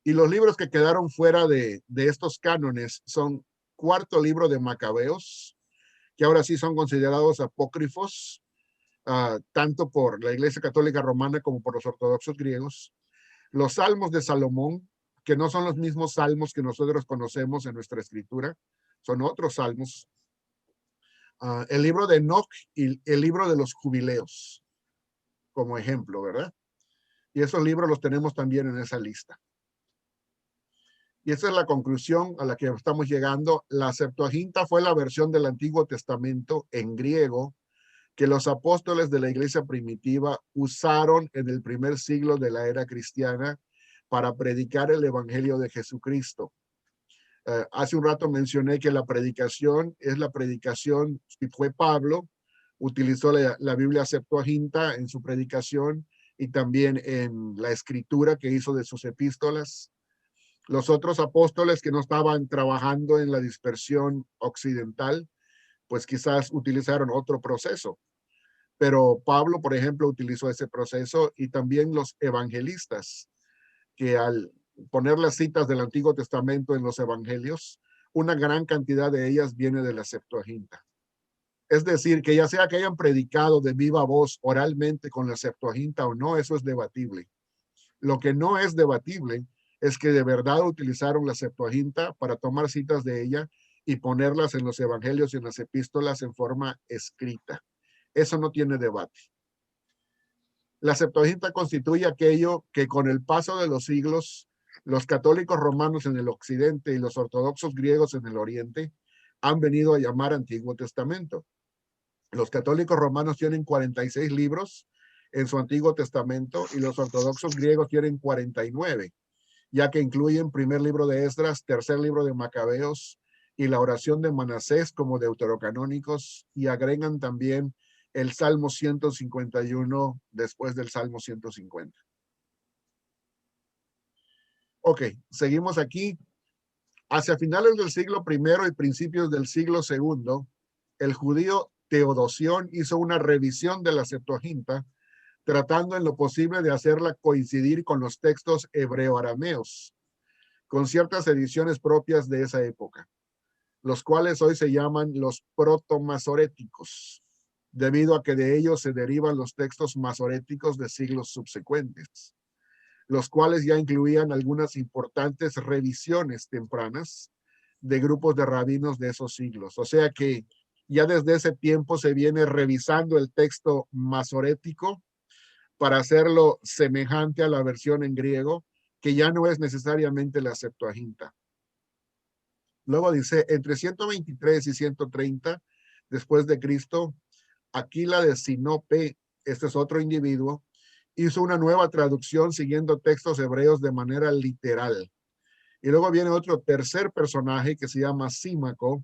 Y los libros que quedaron fuera de estos cánones son cuarto libro de Macabeos, que ahora sí son considerados apócrifos, tanto por la Iglesia Católica Romana como por los ortodoxos griegos. Los Salmos de Salomón, que no son los mismos salmos que nosotros conocemos en nuestra escritura, son otros salmos. El libro de Enoch y el libro de los Jubileos, como ejemplo, ¿verdad? Y esos libros los tenemos también en esa lista. Y esa es la conclusión a la que estamos llegando. La Septuaginta fue la versión del Antiguo Testamento en griego que los apóstoles de la iglesia primitiva usaron en el primer siglo de la era cristiana para predicar el evangelio de Jesucristo. Hace un rato mencioné que la predicación es la predicación, si fue Pablo, utilizó la Biblia Septuaginta en su predicación y también en la escritura que hizo de sus epístolas. Los otros apóstoles que no estaban trabajando en la dispersión occidental, pues quizás utilizaron otro proceso. Pero Pablo, por ejemplo, utilizó ese proceso, y también los evangelistas, que al poner las citas del Antiguo Testamento en los evangelios, una gran cantidad de ellas viene de la Septuaginta. Es decir, que ya sea que hayan predicado de viva voz oralmente con la Septuaginta o no, eso es debatible. Lo que no es debatible es que de verdad utilizaron la Septuaginta para tomar citas de ella y ponerlas en los evangelios y en las epístolas en forma escrita. Eso no tiene debate. La Septuaginta constituye aquello que con el paso de los siglos, los católicos romanos en el occidente y los ortodoxos griegos en el oriente han venido a llamar Antiguo Testamento. Los católicos romanos tienen 46 libros en su Antiguo Testamento y los ortodoxos griegos tienen 49, ya que incluyen primer libro de Esdras, tercer libro de Macabeos y la oración de Manasés como deuterocanónicos, y agregan también el Salmo 151 después del Salmo 150. Ok, seguimos aquí. Hacia finales del siglo I y principios del siglo II, el judío Teodosión hizo una revisión de la Septuaginta, tratando en lo posible de hacerla coincidir con los textos hebreo-arameos, con ciertas ediciones propias de esa época, los cuales hoy se llaman los proto-masoréticos, debido a que de ellos se derivan los textos masoréticos de siglos subsecuentes, los cuales ya incluían algunas importantes revisiones tempranas de grupos de rabinos de esos siglos. O sea que ya desde ese tiempo se viene revisando el texto masorético para hacerlo semejante a la versión en griego, que ya no es necesariamente la Septuaginta. Luego dice, entre 123 y 130 después de Cristo, Aquila de Sinope, este es otro individuo, hizo una nueva traducción siguiendo textos hebreos de manera literal. Y luego viene otro tercer personaje que se llama Símaco,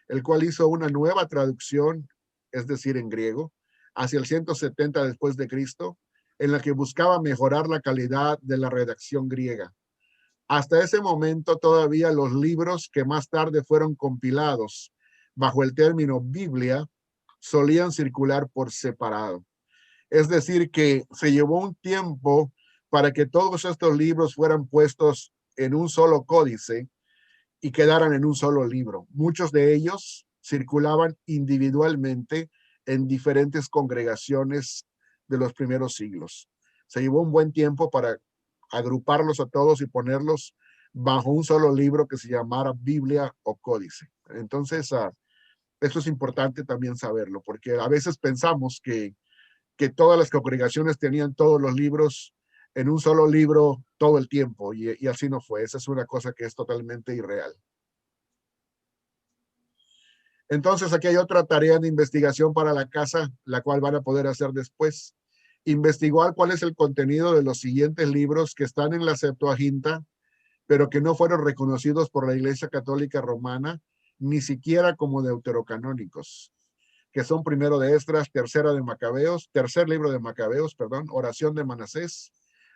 el cual hizo una nueva traducción, es decir, en griego, hacia el 170 después de Cristo, en la que buscaba mejorar la calidad de la redacción griega. Hasta ese momento todavía los libros que más tarde fueron compilados bajo el término Biblia solían circular por separado. Es decir, que se llevó un tiempo para que todos estos libros fueran puestos en un solo códice y quedaran en un solo libro. Muchos de ellos circulaban individualmente en diferentes congregaciones de los primeros siglos. Se llevó un buen tiempo para agruparlos a todos y ponerlos bajo un solo libro que se llamara Biblia o Códice. Entonces, eso es importante también saberlo, porque a veces pensamos que todas las congregaciones tenían todos los libros en un solo libro todo el tiempo, y así no fue. Esa es una cosa que es totalmente irreal. Entonces, aquí hay otra tarea de investigación para la casa, la cual van a poder hacer después. Investigar cuál es el contenido de los siguientes libros que están en la Septuaginta, pero que no fueron reconocidos por la Iglesia Católica Romana, ni siquiera como deuterocanónicos, que son primero de Esdras, tercer libro de Macabeos, oración de Manasés,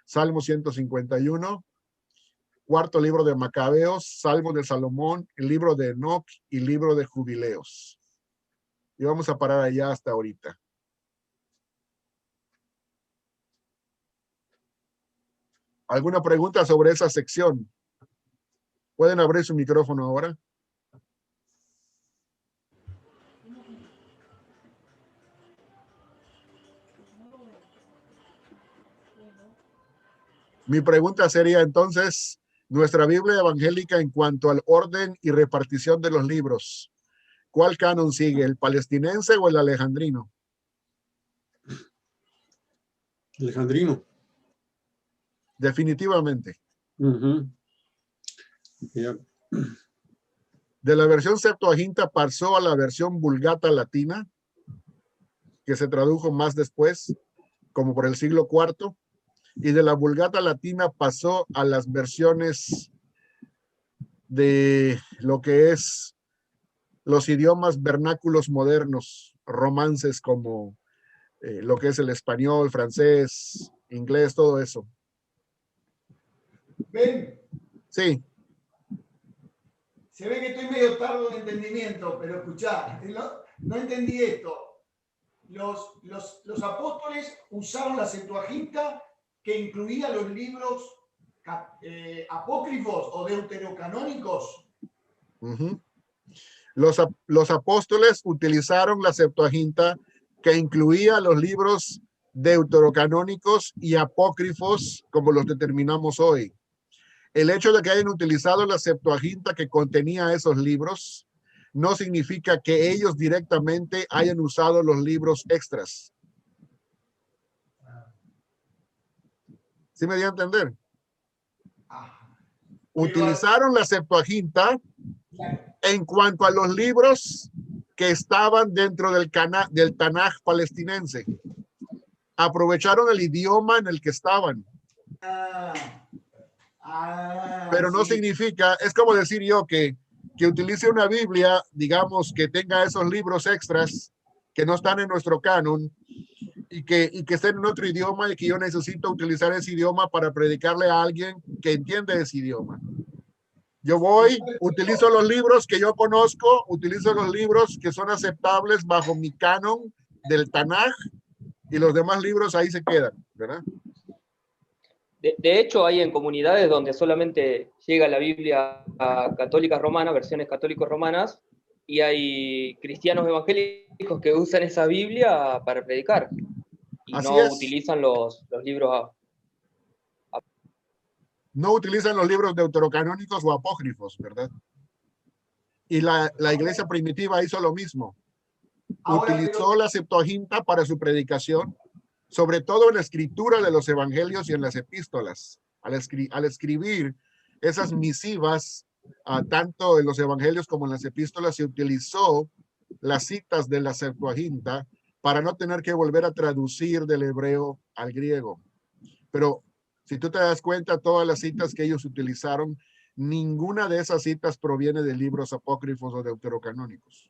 Salmo 151, cuarto libro de Macabeos, Salmo de Salomón, el libro de Enoch y libro de Jubileos. Y vamos a parar allá hasta ahorita. ¿Alguna pregunta sobre esa sección? ¿Pueden abrir su micrófono ahora? Mi pregunta sería entonces, nuestra Biblia evangélica en cuanto al orden y repartición de los libros, ¿cuál canon sigue? ¿El palestinense o el alejandrino? Alejandrino. Definitivamente. Yeah. De la versión Septuaginta pasó a la versión Vulgata latina, que se tradujo más después, como por el siglo IV, y de la Vulgata latina pasó a las versiones de lo que es los idiomas vernáculos modernos, romances como lo que es el español, francés, inglés, todo eso. Ven, Sí, se ve que estoy medio tardo de entendimiento, pero escuchá, no entendí esto. Los apóstoles usaron la Septuaginta que incluía los libros apócrifos o deuterocanónicos. uh-huh. Los apóstoles utilizaron la Septuaginta que incluía los libros deuterocanónicos y apócrifos como los determinamos hoy. El hecho de que hayan utilizado la Septuaginta que contenía esos libros no significa que ellos directamente hayan usado los libros extras. ¿Sí me dio a entender? Utilizaron la Septuaginta en cuanto a los libros que estaban dentro del Tanaj palestinense. Aprovecharon el idioma en el que estaban. Pero no significa, es como decir yo que utilice una Biblia, digamos, que tenga esos libros extras que no están en nuestro canon y que estén en otro idioma y que yo necesito utilizar ese idioma para predicarle a alguien que entiende ese idioma. Yo voy, utilizo los libros que yo conozco, utilizo los libros que son aceptables bajo mi canon del Tanaj y los demás libros ahí se quedan, ¿verdad? De hecho, hay en comunidades donde solamente llega la Biblia católica romana, versiones católicos romanas, y hay cristianos evangélicos que usan esa Biblia para predicar y Así no es. utilizan los libros. No utilizan los libros deuterocanónicos o apócrifos, ¿verdad? Y la iglesia primitiva hizo lo mismo. Utilizó la Septuaginta para su predicación, sobre todo en la escritura de los evangelios y en las epístolas. Al escribir esas misivas, tanto en los evangelios como en las epístolas, se utilizó las citas de la Septuaginta para no tener que volver a traducir del hebreo al griego. Pero si tú te das cuenta, todas las citas que ellos utilizaron, ninguna de esas citas proviene de libros apócrifos o deuterocanónicos.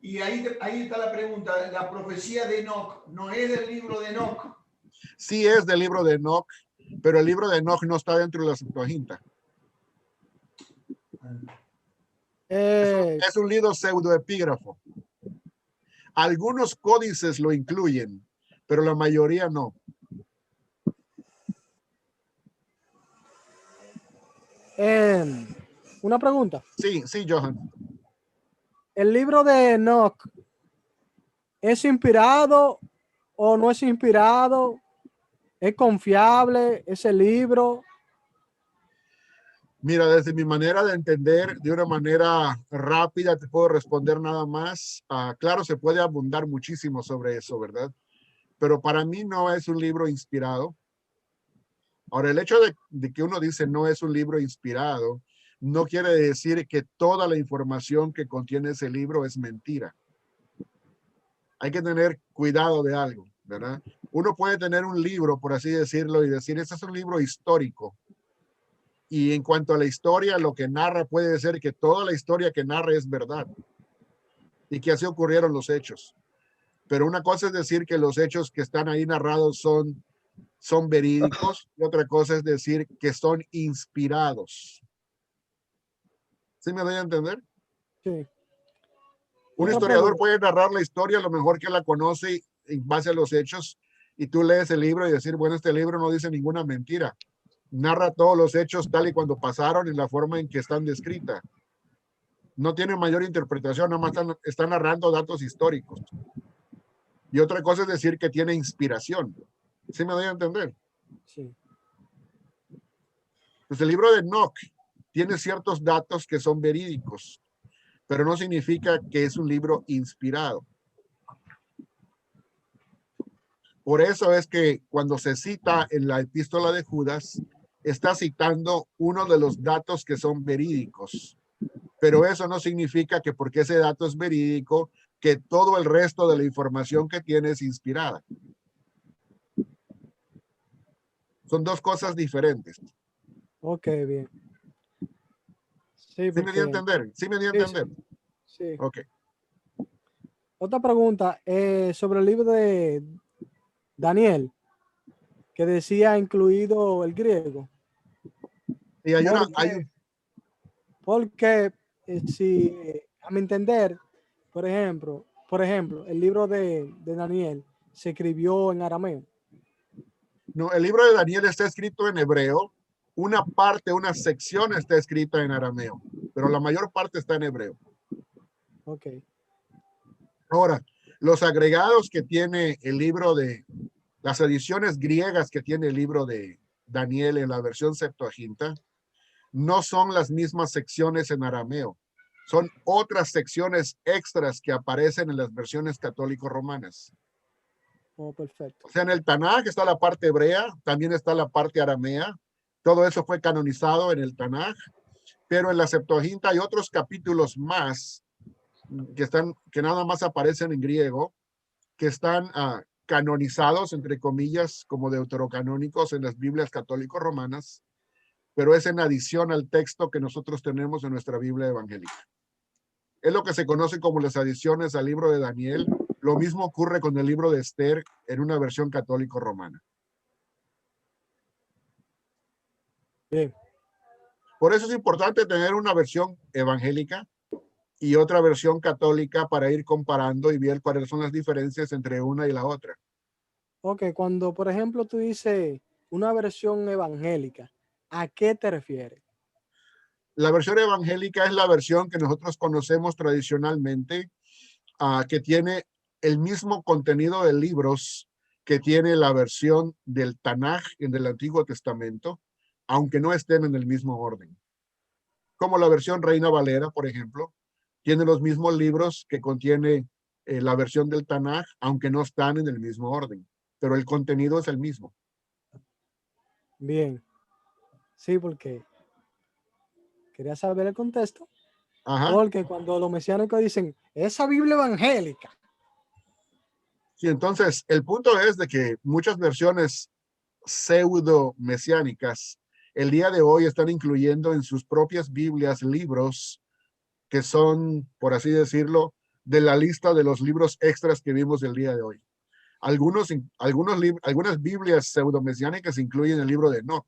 Y ahí está la pregunta, la profecía de Enoc, ¿no es del libro de Enoc? Sí es del libro de Enoc, pero el libro de Enoc no está dentro de la Septuaginta. Es un libro pseudoepígrafo. Algunos códices lo incluyen, pero la mayoría no. Una pregunta. Sí, Johan. ¿El libro de Enoch es inspirado o no es inspirado? ¿Es confiable ese libro? Mira, desde mi manera de entender, de una manera rápida, te puedo responder nada más. Claro, se puede abundar muchísimo sobre eso, ¿verdad? Pero para mí no es un libro inspirado. Ahora, el hecho de que uno dice no es un libro inspirado, no quiere decir que toda la información que contiene ese libro es mentira. Hay que tener cuidado de algo, ¿verdad? Uno puede tener un libro, por así decirlo, y decir, este es un libro histórico. Y en cuanto a la historia, lo que narra puede ser que toda la historia que narra es verdad. Y que así ocurrieron los hechos. Pero una cosa es decir que los hechos que están ahí narrados son verídicos, y otra cosa es decir que son inspirados. ¿Sí me doy a entender? Sí. Un historiador puede narrar la historia a lo mejor que la conoce en base a los hechos, y tú lees el libro y decir, bueno, este libro no dice ninguna mentira. narra todos los hechos tal y cuando pasaron en la forma en que están descritas. No tiene mayor interpretación, nada más está narrando datos históricos. Y otra cosa es decir que tiene inspiración. ¿Sí me doy a entender? Sí. Pues el libro de Enoch tiene ciertos datos que son verídicos, pero no significa que es un libro inspirado. Por eso es que cuando se cita en la epístola de Judas, está citando uno de los datos que son verídicos. Pero eso no significa que porque ese dato es verídico, que todo el resto de la información que tiene es inspirada. Son dos cosas diferentes. Ok, bien. Sí, ¿Sí me dio a entender? ¿Sí me dio a Sí, entender? sí. Ok. Otra pregunta sobre el libro de Daniel, que decía incluido el griego. Y hay una, Porque si, a mi entender, por ejemplo, el libro de Daniel se escribió en arameo. no, el libro de Daniel está escrito en hebreo. Una parte, una sección está escrita en arameo, pero la mayor parte está en hebreo. Ok. Ahora, los agregados que tiene el libro de, las ediciones griegas que tiene el libro de Daniel en la versión Septuaginta, no son las mismas secciones en arameo. Son otras secciones extras que aparecen en las versiones católico-romanas. Oh, perfecto. O sea, en el Tanaj está la parte hebrea, también está la parte aramea. Todo eso fue canonizado en el Tanaj, pero en la Septuaginta hay otros capítulos más que nada más aparecen en griego, que están canonizados, entre comillas, como deuterocanónicos en las Biblias católico-romanas, pero es en adición al texto que nosotros tenemos en nuestra Biblia evangélica. Es lo que se conoce como las adiciones al libro de Daniel. Lo mismo ocurre con el libro de Esther en una versión católico-romana. Bien. Por eso es importante tener una versión evangélica y otra versión católica para ir comparando y ver cuáles son las diferencias entre una y la otra. Ok, cuando por ejemplo tú dices una versión evangélica, ¿a qué te refieres? La versión evangélica es la versión que nosotros conocemos tradicionalmente, que tiene el mismo contenido de libros que tiene la versión del Tanaj en el Antiguo Testamento, aunque no estén en el mismo orden. Como la versión Reina Valera, por ejemplo, tiene los mismos libros que contiene la versión del Tanaj, aunque no están en el mismo orden, pero el contenido es el mismo. Bien. Sí, porque quería saber el contexto. Ajá. Porque cuando los mesiánicos dicen, esa Biblia evangélica. Sí, entonces el punto es de que muchas versiones pseudo mesiánicas el día de hoy están incluyendo en sus propias Biblias libros que son, por así decirlo, de la lista de los libros extras que vimos el día de hoy. Algunas Biblias pseudo mesiánicas incluyen el libro de Enoch,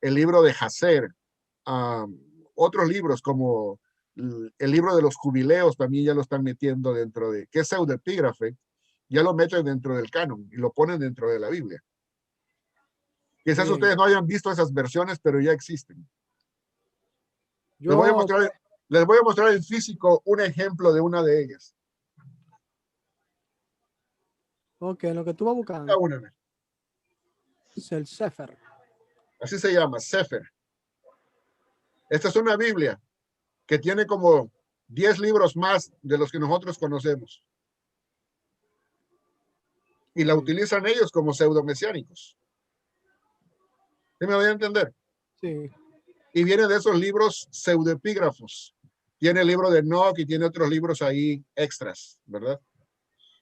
el libro de Hazer, otros libros como el libro de los jubileos también ya lo están metiendo dentro de, que es pseudoepígrafe, ya lo meten dentro del canon y lo ponen dentro de la Biblia. Quizás Bien. ustedes no hayan visto esas versiones, pero ya existen. Yo, Les voy a mostrar en físico un ejemplo de una de ellas. ok, lo que tú vas buscando es el Sefer. Así se llama, Sefer. Esta es una Biblia que tiene como 10 libros más de los que nosotros conocemos. Y la utilizan ellos como pseudomesiánicos. ¿Sí me voy a entender? Sí. Y viene de esos libros pseudoepígrafos. Tiene el libro de Enoch y tiene otros libros ahí extras, ¿verdad?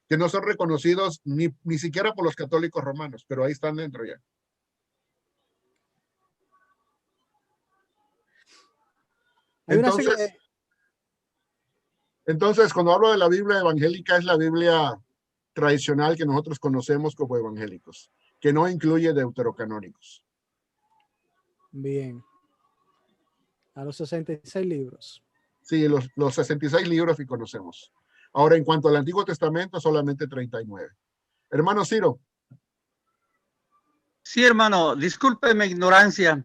Que no son reconocidos ni siquiera por los católicos romanos, pero ahí están dentro ya. Entonces, cuando hablo de la Biblia evangélica, es la Biblia tradicional que nosotros conocemos como evangélicos, que no incluye deuterocanónicos. Bien. A los 66 libros. Sí, los 66 libros que conocemos. Ahora, en cuanto al Antiguo Testamento, solamente 39. Hermano Ciro. Sí, hermano, disculpe mi ignorancia,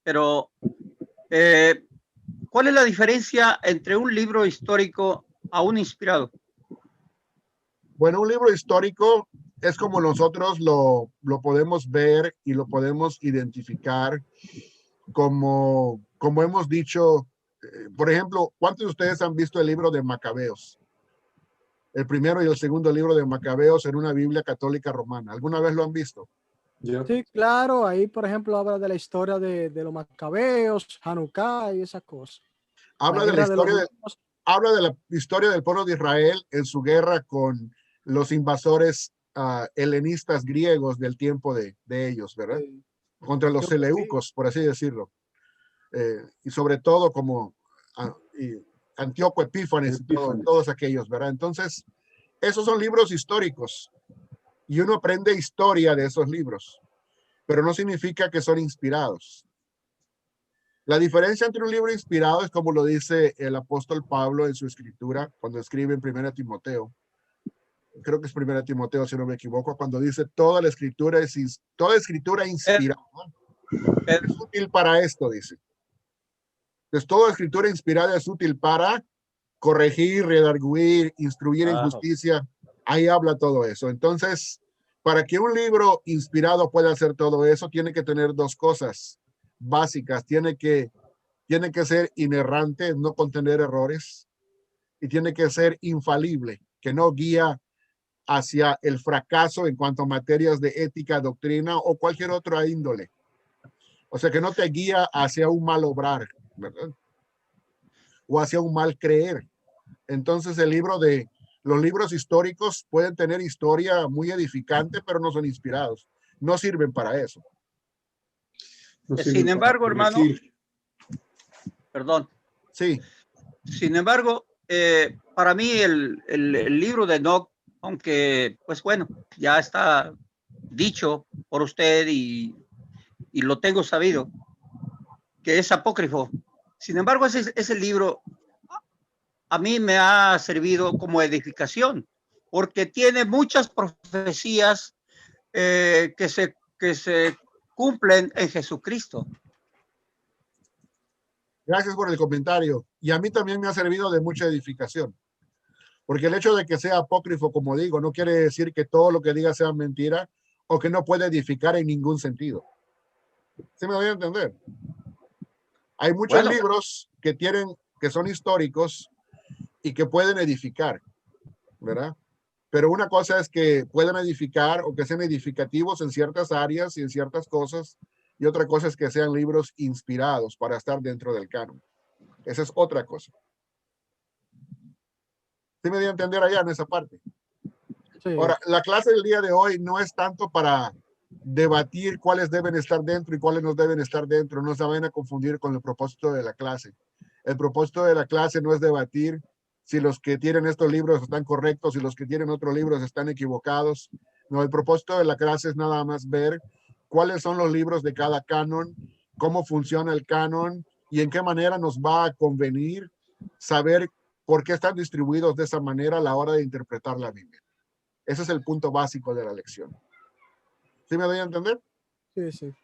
pero ¿cuál es la diferencia entre un libro histórico a un inspirado? Bueno, un libro histórico es como nosotros lo podemos ver y lo podemos identificar como hemos dicho. Por ejemplo, ¿cuántos de ustedes han visto el libro de Macabeos? El primero y el segundo libro de Macabeos en una Biblia católica romana. ¿Alguna vez lo han visto? Yo, Sí, claro, ahí por ejemplo habla de la historia de los macabeos, Hanukkah y esas cosas. Habla de la historia habla de la historia del pueblo de Israel en su guerra con los invasores helenistas griegos del tiempo de ellos, ¿verdad? Contra los seleucos, por así decirlo. Y sobre todo como Antíoco Epífanes y todos aquellos, ¿verdad? Entonces, esos son libros históricos y uno aprende historia de esos libros, pero no significa que son inspirados. La diferencia entre un libro inspirado es como lo dice el apóstol Pablo en su escritura, cuando escribe en 1 Timoteo. Creo que es 1 Timoteo, si no me equivoco, cuando dice toda escritura inspirada. Es útil para esto, dice. Entonces, toda escritura inspirada es útil para corregir, redarguir, instruir en justicia. Ahí habla todo eso. Entonces, para que un libro inspirado pueda hacer todo eso, tiene que tener dos cosas básicas. Tiene que ser inerrante, no contener errores, y tiene que ser infalible, que no guía hacia el fracaso en cuanto a materias de ética, doctrina o cualquier otra índole. O sea, que no te guía hacia un mal obrar, ¿verdad? O hacia un mal creer. Entonces, los libros históricos pueden tener historia muy edificante, pero no son inspirados. No sirven para eso. no Sin sirve para embargo, hermano, corregir. perdón. Sí, Sin embargo, para mí el libro de Enoch, aunque, pues bueno, ya está dicho por usted y lo tengo sabido, que es apócrifo. Sin embargo, ese libro a mí me ha servido como edificación, porque tiene muchas profecías que se cumplen en Jesucristo. gracias por el comentario. Y a mí también me ha servido de mucha edificación. Porque el hecho de que sea apócrifo, como digo, no quiere decir que todo lo que diga sea mentira o que no puede edificar en ningún sentido. ¿Sí me voy a entender? Hay muchos libros que son históricos y que pueden edificar, ¿verdad? Pero una cosa es que puedan edificar o que sean edificativos en ciertas áreas y en ciertas cosas, y otra cosa es que sean libros inspirados para estar dentro del canon. Esa es otra cosa. ¿Sí me dio a entender allá en esa parte? Sí. Ahora, la clase del día de hoy no es tanto para debatir cuáles deben estar dentro y cuáles no deben estar dentro. No se vayan a confundir con el propósito de la clase. El propósito de la clase no es debatir si los que tienen estos libros están correctos y los que tienen otros libros están equivocados. No, el propósito de la clase es nada más ver cuáles son los libros de cada canon, cómo funciona el canon y en qué manera nos va a convenir saber por qué están distribuidos de esa manera a la hora de interpretar la Biblia. Ese es el punto básico de la lección. ¿Sí me doy a entender? Sí, sí.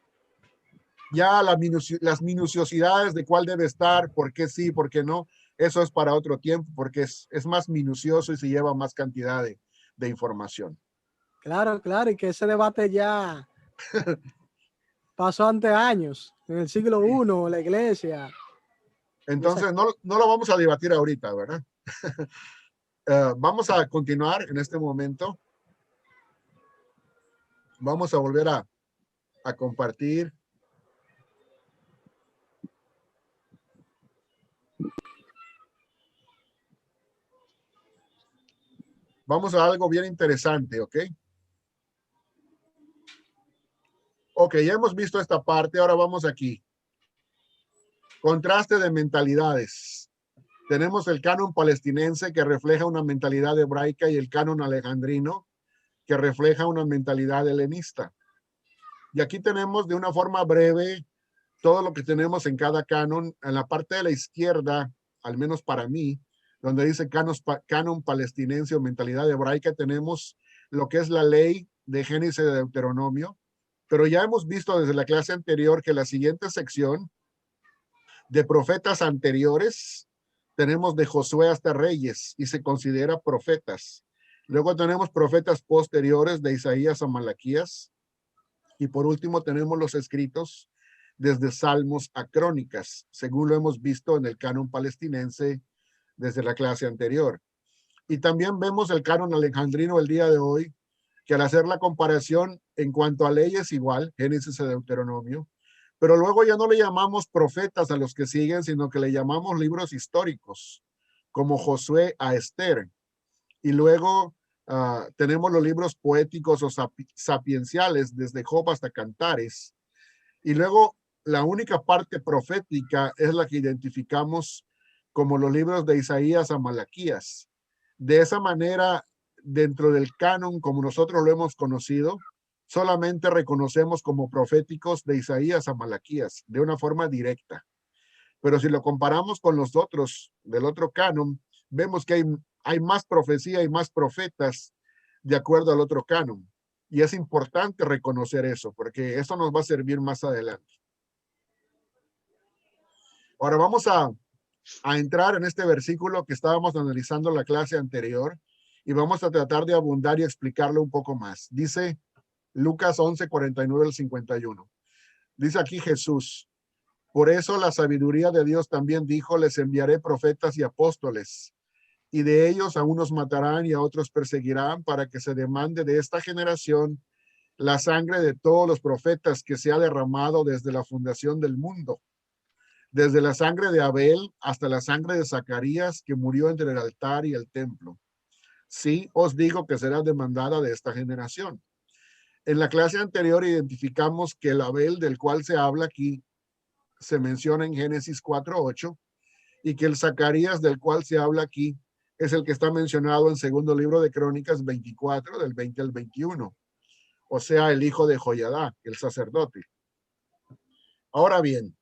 Ya las minuciosidades de cuál debe estar, por qué sí, por qué no, eso es para otro tiempo, porque es más minucioso y se lleva más cantidad de información. Claro, claro, y que ese debate ya pasó ante años, en el siglo I, la iglesia. Entonces, no lo vamos a debatir ahorita, ¿verdad? Vamos a continuar en este momento. Vamos a volver a compartir. Vamos a algo bien interesante, ¿ok? Ok, ya hemos visto esta parte, ahora vamos aquí. Contraste de mentalidades. Tenemos el canon palestinense que refleja una mentalidad hebraica y el canon alejandrino que refleja una mentalidad helenista. Y aquí tenemos de una forma breve todo lo que tenemos en cada canon. En la parte de la izquierda, al menos para mí, donde dice canon palestinense o mentalidad hebraica, tenemos lo que es la ley de Génesis y de Deuteronomio, pero ya hemos visto desde la clase anterior que la siguiente sección de profetas anteriores tenemos de Josué hasta Reyes y se considera profetas. Luego tenemos profetas posteriores de Isaías a Malaquías. Y por último tenemos los escritos desde Salmos a Crónicas, según lo hemos visto en el canon palestinense desde la clase anterior. Y también vemos el canon alejandrino el día de hoy, que al hacer la comparación en cuanto a leyes igual, Génesis y Deuteronomio, pero luego ya no le llamamos profetas a los que siguen, sino que le llamamos libros históricos, como Josué a Esther. Y luego tenemos los libros poéticos o sapienciales, desde Job hasta Cantares. Y luego la única parte profética es la que identificamos como los libros de Isaías a Malaquías. De esa manera, dentro del canon, como nosotros lo hemos conocido, solamente reconocemos como proféticos de Isaías a Malaquías, de una forma directa. Pero si lo comparamos con los otros, del otro canon, vemos que hay más profecía y más profetas de acuerdo al otro canon. Y es importante reconocer eso, porque eso nos va a servir más adelante. Ahora vamos a entrar en este versículo que estábamos analizando en la clase anterior y vamos a tratar de abundar y explicarlo un poco más. Dice Lucas 11, 49 al 51. Dice aquí Jesús: por eso la sabiduría de Dios también dijo, les enviaré profetas y apóstoles, y de ellos a unos matarán y a otros perseguirán, para que se demande de esta generación la sangre de todos los profetas que se ha derramado desde la fundación del mundo, desde la sangre de Abel hasta la sangre de Zacarías, que murió entre el altar y el templo. Sí, os digo que será demandada de esta generación. En la clase anterior identificamos que el Abel del cual se habla aquí se menciona en Génesis 4:8 y que el Zacarías del cual se habla aquí es el que está mencionado en segundo libro de Crónicas 24, del 20 al 21. O sea, el hijo de Joiada, el sacerdote. Ahora bien,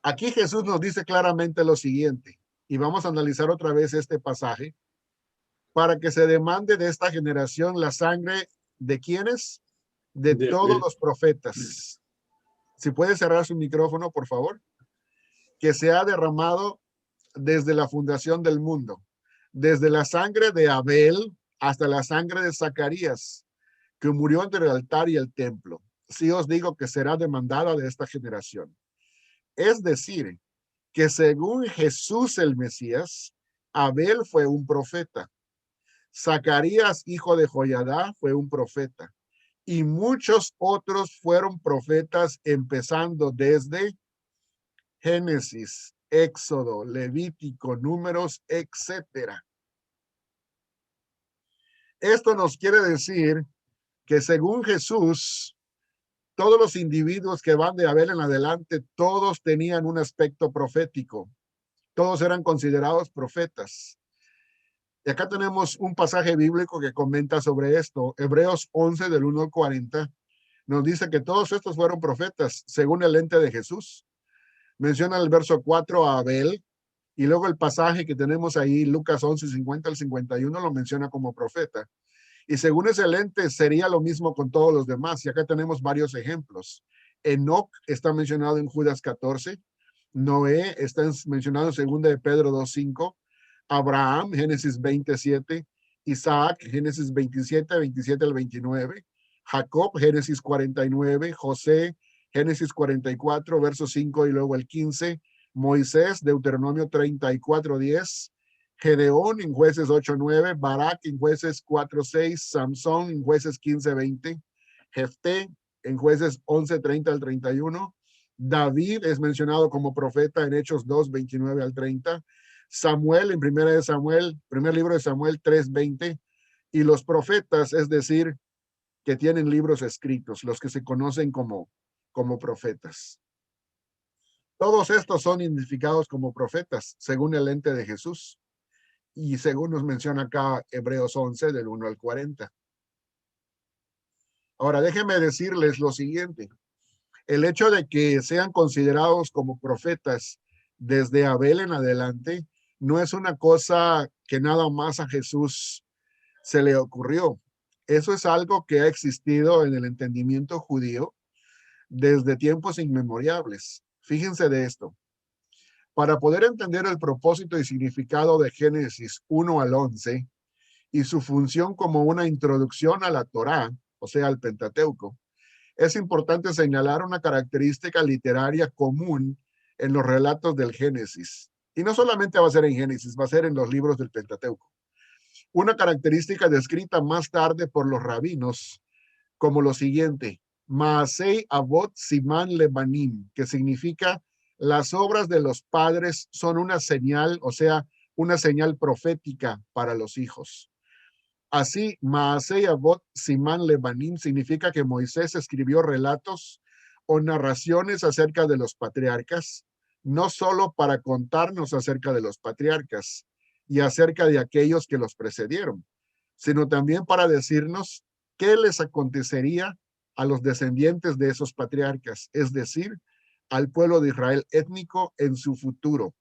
aquí Jesús nos dice claramente lo siguiente, y vamos a analizar otra vez este pasaje, para que se demande de esta generación la sangre de ¿quiénes? De todos los profetas. Si puede cerrar su micrófono, por favor. Que se ha derramado desde la fundación del mundo, desde la sangre de Abel hasta la sangre de Zacarías, que murió entre el altar y el templo. Sí os digo que será demandada de esta generación. Es decir, que según Jesús el Mesías, Abel fue un profeta. Zacarías, hijo de Joiada, fue un profeta. Y muchos otros fueron profetas, empezando desde Génesis, Éxodo, Levítico, Números, etcétera. Esto nos quiere decir que según Jesús, todos los individuos que van de Abel en adelante, todos tenían un aspecto profético. Todos eran considerados profetas. Y acá tenemos un pasaje bíblico que comenta sobre esto. Hebreos 11, del 1 al 40, nos dice que todos estos fueron profetas, según el ente de Jesús. Menciona el verso 4 a Abel, y luego el pasaje que tenemos ahí, Lucas 11, 50 al 51, lo menciona como profeta. Y según ese lente, sería lo mismo con todos los demás. Y acá tenemos varios ejemplos. Enoc está mencionado en Judas 14. Noé está mencionado en 2 de Pedro 2:5. Abraham, Génesis 27. Isaac, Génesis 27, 27 al 29. Jacob, Génesis 49. José, Génesis 44, verso 5 y luego el 15. Moisés, Deuteronomio 34:10. Gedeón en Jueces 8:9, Barak en Jueces 4:6, Samson en Jueces 15:20, Jefté en Jueces 11:30 al 31, David es mencionado como profeta en Hechos 2:29 al 30, Samuel en primer libro de Samuel 3:20, y los profetas, es decir, que tienen libros escritos, los que se conocen como profetas. Todos estos son identificados como profetas, según el ente de Jesús. Y según nos menciona acá Hebreos 11, del 1 al 40. Ahora, déjenme decirles lo siguiente. El hecho de que sean considerados como profetas desde Abel en adelante no es una cosa que nada más a Jesús se le ocurrió. Eso es algo que ha existido en el entendimiento judío desde tiempos inmemoriales. Fíjense de esto. Para poder entender el propósito y significado de Génesis 1 al 11 y su función como una introducción a la Torá, o sea, al Pentateuco, es importante señalar una característica literaria común en los relatos del Génesis. Y no solamente va a ser en Génesis, va a ser en los libros del Pentateuco. Una característica descrita más tarde por los rabinos como lo siguiente: Maasei Avot Siman Lebanim, que significa las obras de los padres son una señal, o sea, una señal profética para los hijos. Así, Maasei Avot Siman Lebanim significa que Moisés escribió relatos o narraciones acerca de los patriarcas, no solo para contarnos acerca de los patriarcas y acerca de aquellos que los precedieron, sino también para decirnos qué les acontecería a los descendientes de esos patriarcas, es decir, al pueblo de Israel étnico en su futuro.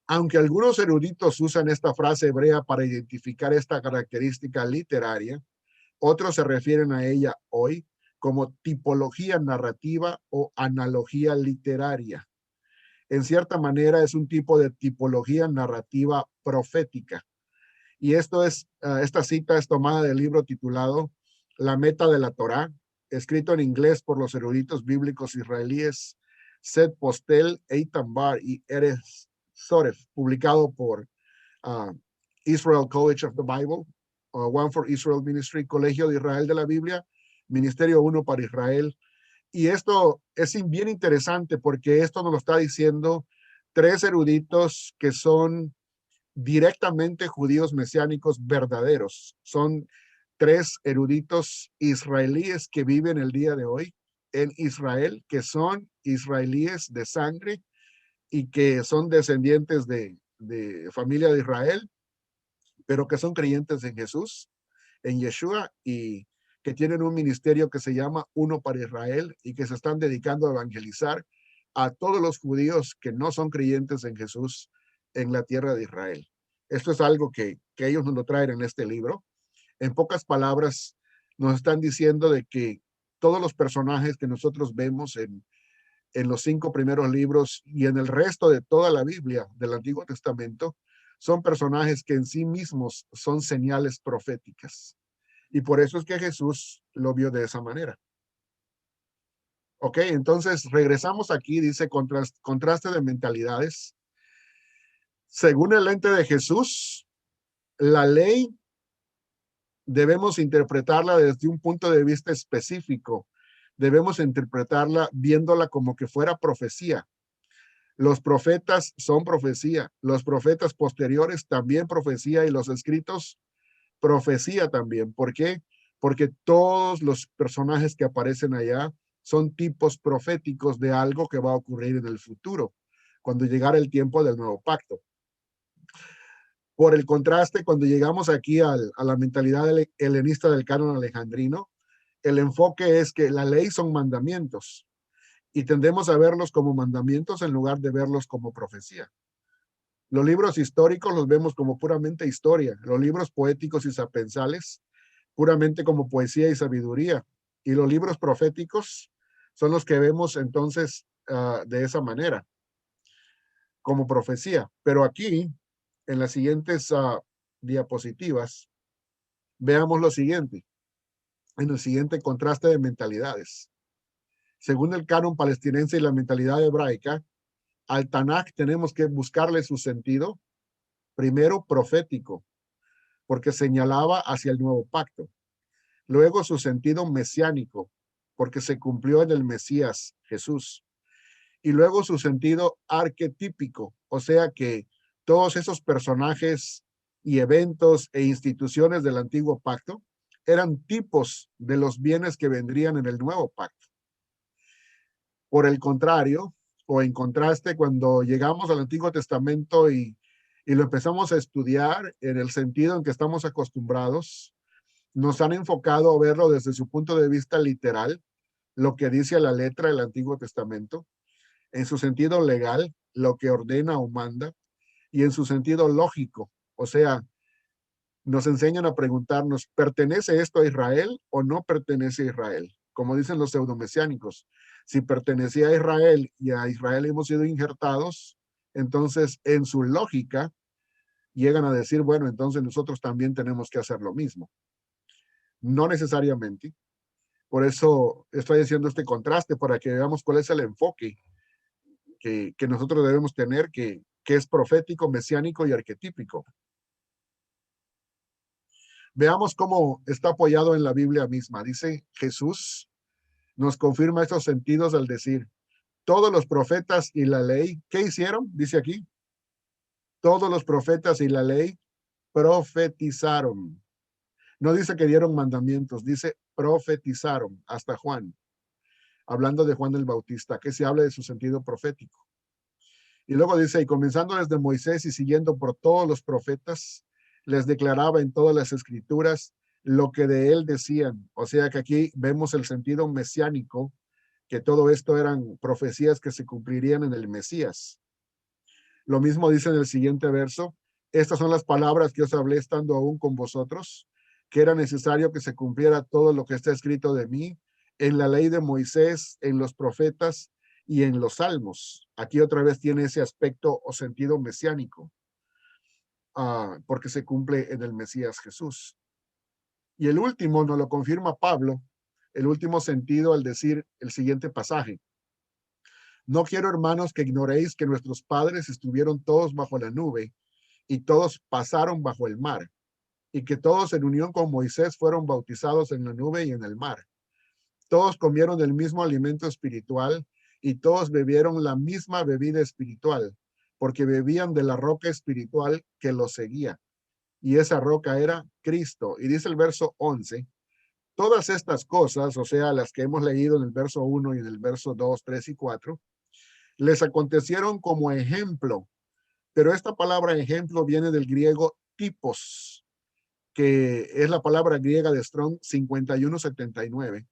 Aunque algunos eruditos usan esta frase hebrea para identificar esta característica literaria, otros se refieren a ella hoy como tipología narrativa o analogía literaria. En cierta manera es un tipo de tipología narrativa profética. Y esta cita es tomada del libro titulado La Meta de la Torá, escrito en inglés por los eruditos bíblicos israelíes Seth Postel, Eitan Bar y Erez Soref, publicado por Israel College of the Bible, One for Israel Ministry, Colegio de Israel de la Biblia, Ministerio 1 para Israel. Y esto es bien interesante porque esto nos lo está diciendo tres eruditos que son directamente judíos mesiánicos verdaderos. Son tres eruditos israelíes que viven el día de hoy en Israel, que son israelíes de sangre y que son descendientes de familia de Israel, pero que son creyentes en Jesús, en Yeshua, y que tienen un ministerio que se llama Uno para Israel y que se están dedicando a evangelizar a todos los judíos que no son creyentes en Jesús en la tierra de Israel. Esto es algo que ellos nos lo traen en este libro. En pocas palabras, nos están diciendo de que todos los personajes que nosotros vemos en los 5 primeros libros y en el resto de toda la Biblia del Antiguo Testamento son personajes que en sí mismos son señales proféticas. Y por eso es que Jesús lo vio de esa manera. Ok, entonces regresamos aquí, dice contraste de mentalidades. Según el lente de Jesús, la ley debemos interpretarla desde un punto de vista específico. Debemos interpretarla viéndola como que fuera profecía. Los profetas son profecía. Los profetas posteriores también profecía y los escritos profecía también. ¿Por qué? Porque todos los personajes que aparecen allá son tipos proféticos de algo que va a ocurrir en el futuro, cuando llegara el tiempo del nuevo pacto. Por el contraste, cuando llegamos aquí a la mentalidad helenista del canon alejandrino, el enfoque es que la ley son mandamientos y tendemos a verlos como mandamientos en lugar de verlos como profecía. Los libros históricos los vemos como puramente historia, los libros poéticos y sapensales puramente como poesía y sabiduría, y los libros proféticos son los que vemos entonces de esa manera, como profecía. Pero aquí, en las siguientes diapositivas, veamos lo siguiente, en el siguiente contraste de mentalidades. Según el canon palestinense y la mentalidad hebraica, al Tanaj tenemos que buscarle su sentido, primero profético, porque señalaba hacia el nuevo pacto. Luego su sentido mesiánico, porque se cumplió en el Mesías, Jesús. Y luego su sentido arquetípico, o sea que todos esos personajes y eventos e instituciones del antiguo pacto eran tipos de los bienes que vendrían en el nuevo pacto. Por el contrario, o en contraste, cuando llegamos al Antiguo Testamento y lo empezamos a estudiar en el sentido en que estamos acostumbrados, nos han enfocado a verlo desde su punto de vista literal, lo que dice la letra del Antiguo Testamento, en su sentido legal, lo que ordena o manda, y en su sentido lógico, o sea, nos enseñan a preguntarnos, ¿pertenece esto a Israel o no pertenece a Israel? Como dicen los pseudomesiánicos, si pertenecía a Israel y a Israel hemos sido injertados, entonces en su lógica llegan a decir, bueno, entonces nosotros también tenemos que hacer lo mismo. No necesariamente. Por eso estoy haciendo este contraste para que veamos cuál es el enfoque que nosotros debemos tener, que es profético, mesiánico y arquetípico. Veamos cómo está apoyado en la Biblia misma. Dice Jesús, nos confirma estos sentidos al decir, todos los profetas y la ley, ¿qué hicieron? Dice aquí, todos los profetas y la ley profetizaron. No dice que dieron mandamientos, dice profetizaron, hasta Juan, hablando de Juan el Bautista, que se habla de su sentido profético. Y luego dice, y comenzando desde Moisés y siguiendo por todos los profetas, les declaraba en todas las escrituras lo que de él decían. O sea que aquí vemos el sentido mesiánico, que todo esto eran profecías que se cumplirían en el Mesías. Lo mismo dice en el siguiente verso, estas son las palabras que os hablé estando aún con vosotros, que era necesario que se cumpliera todo lo que está escrito de mí, en la ley de Moisés, en los profetas y en los salmos. Aquí otra vez tiene ese aspecto o sentido mesiánico, porque se cumple en el Mesías Jesús. Y el último nos lo confirma Pablo, el último sentido al decir el siguiente pasaje. No quiero, hermanos, que ignoréis que nuestros padres estuvieron todos bajo la nube y todos pasaron bajo el mar, y que todos en unión con Moisés fueron bautizados en la nube y en el mar. Todos comieron el mismo alimento espiritual y todos bebieron la misma bebida espiritual, porque bebían de la roca espiritual que los seguía. Y esa roca era Cristo. Y dice el verso 11, todas estas cosas, o sea, las que hemos leído en el verso 1 y en el verso 2, 3 y 4, les acontecieron como ejemplo. Pero esta palabra ejemplo viene del griego tipos, que es la palabra griega de Strong 5179,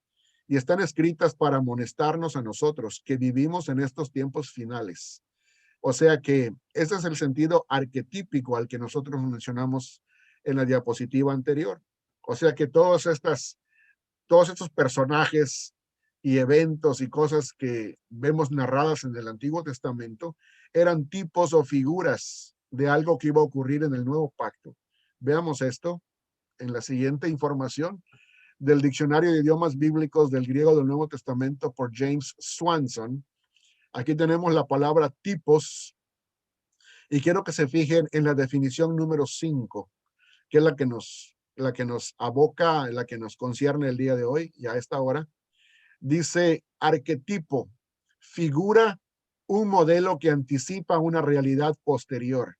y están escritas para amonestarnos a nosotros que vivimos en estos tiempos finales. O sea que ese es el sentido arquetípico al que nosotros mencionamos en la diapositiva anterior. O sea que todos estos personajes y eventos y cosas que vemos narradas en el Antiguo Testamento eran tipos o figuras de algo que iba a ocurrir en el Nuevo Pacto. Veamos esto en la siguiente información del Diccionario de Idiomas Bíblicos del Griego del Nuevo Testamento por James Swanson. Aquí tenemos la palabra tipos y quiero que se fijen en la definición número 5, que es la que nos aboca, la que nos concierne el día de hoy y a esta hora. Dice arquetipo, figura, un modelo que anticipa una realidad posterior.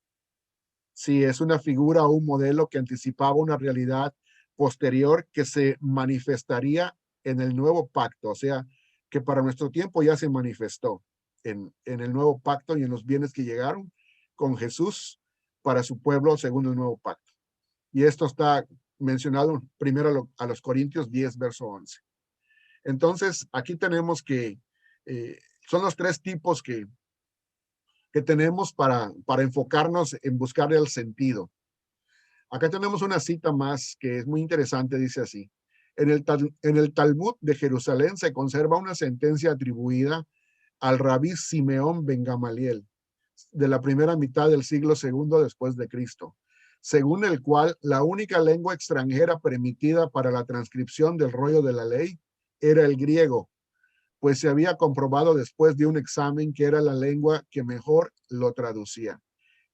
Sí, es una figura o un modelo que anticipaba una realidad posterior que se manifestaría en el nuevo pacto, o sea, que para nuestro tiempo ya se manifestó en el nuevo pacto y en los bienes que llegaron con Jesús para su pueblo según el nuevo pacto. Y esto está mencionado primero a los Corintios 10, verso 11. Entonces, aquí tenemos que son los tres tipos que tenemos para enfocarnos en buscar el sentido. Acá tenemos una cita más que es muy interesante, dice así. En el Talmud de Jerusalén se conserva una sentencia atribuida al rabí Simeón ben Gamaliel de la primera mitad del siglo II después de Cristo, según el cual la única lengua extranjera permitida para la transcripción del rollo de la ley era el griego, pues se había comprobado después de un examen que era la lengua que mejor lo traducía.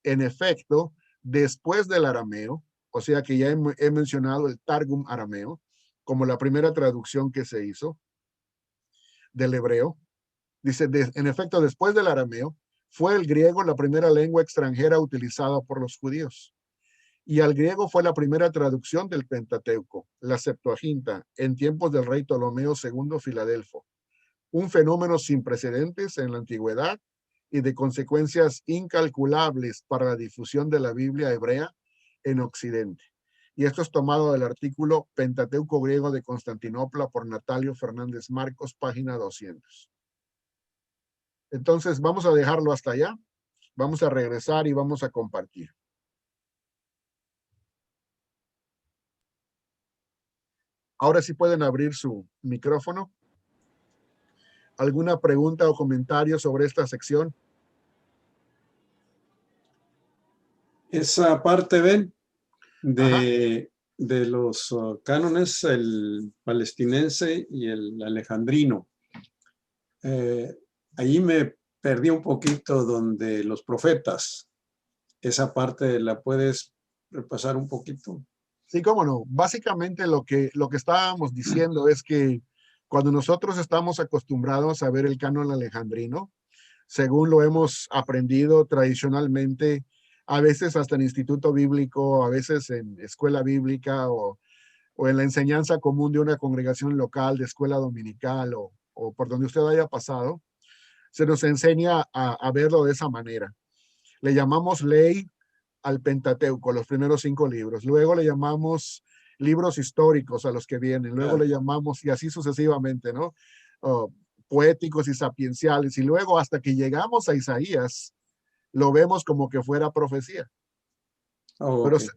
En efecto, después del arameo, o sea que ya he mencionado el Targum arameo como la primera traducción que se hizo del hebreo, dice, en efecto, después del arameo, fue el griego la primera lengua extranjera utilizada por los judíos. Y al griego fue la primera traducción del Pentateuco, la Septuaginta, en tiempos del rey Ptolomeo II Filadelfo. Un fenómeno sin precedentes en la antigüedad y de consecuencias incalculables para la difusión de la Biblia hebrea en Occidente. Y esto es tomado del artículo Pentateuco griego de Constantinopla por Natalio Fernández Marcos, página 200. Entonces vamos a dejarlo hasta allá, vamos a regresar y vamos a compartir. Ahora sí pueden abrir su micrófono. ¿Alguna pregunta o comentario sobre esta sección? Esa parte, ven, Ajá. de los cánones, el palestinense y el alejandrino. Ahí me perdí un poquito donde los profetas. Esa parte la puedes repasar un poquito. Sí, cómo no. Básicamente lo que estábamos diciendo es que cuando nosotros estamos acostumbrados a ver el canon alejandrino, según lo hemos aprendido tradicionalmente, a veces hasta en instituto bíblico, a veces en escuela bíblica o en la enseñanza común de una congregación local, de escuela dominical o por donde usted haya pasado, se nos enseña a verlo de esa manera. Le llamamos ley al Pentateuco, los primeros 5 libros. Luego le llamamos libros históricos a los que vienen. Luego le llamamos, y así sucesivamente, ¿no? Poéticos y sapienciales. Y luego hasta que llegamos a Isaías, lo vemos como que fuera profecía. Oh, pero, okay.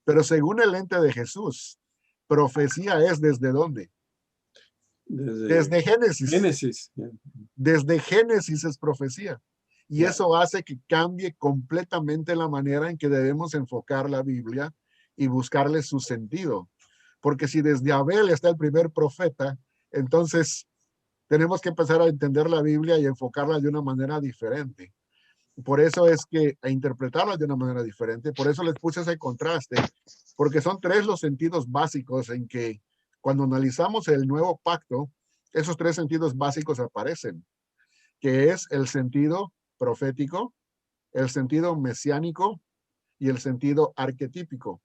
pero según el lente de Jesús, profecía es ¿desde dónde? Desde Génesis. Génesis. Desde Génesis es profecía. Y Ya. eso hace que cambie completamente la manera en que debemos enfocar la Biblia y buscarle su sentido. Porque si desde Abel está el primer profeta, entonces tenemos que empezar a entender la Biblia y enfocarla de una manera diferente. Por eso es que a interpretarla de una manera diferente. Por eso les puse ese contraste, porque son 3 los sentidos básicos en que cuando analizamos el nuevo pacto, esos 3 sentidos básicos aparecen, que es el sentido profético, el sentido mesiánico y el sentido arquetípico.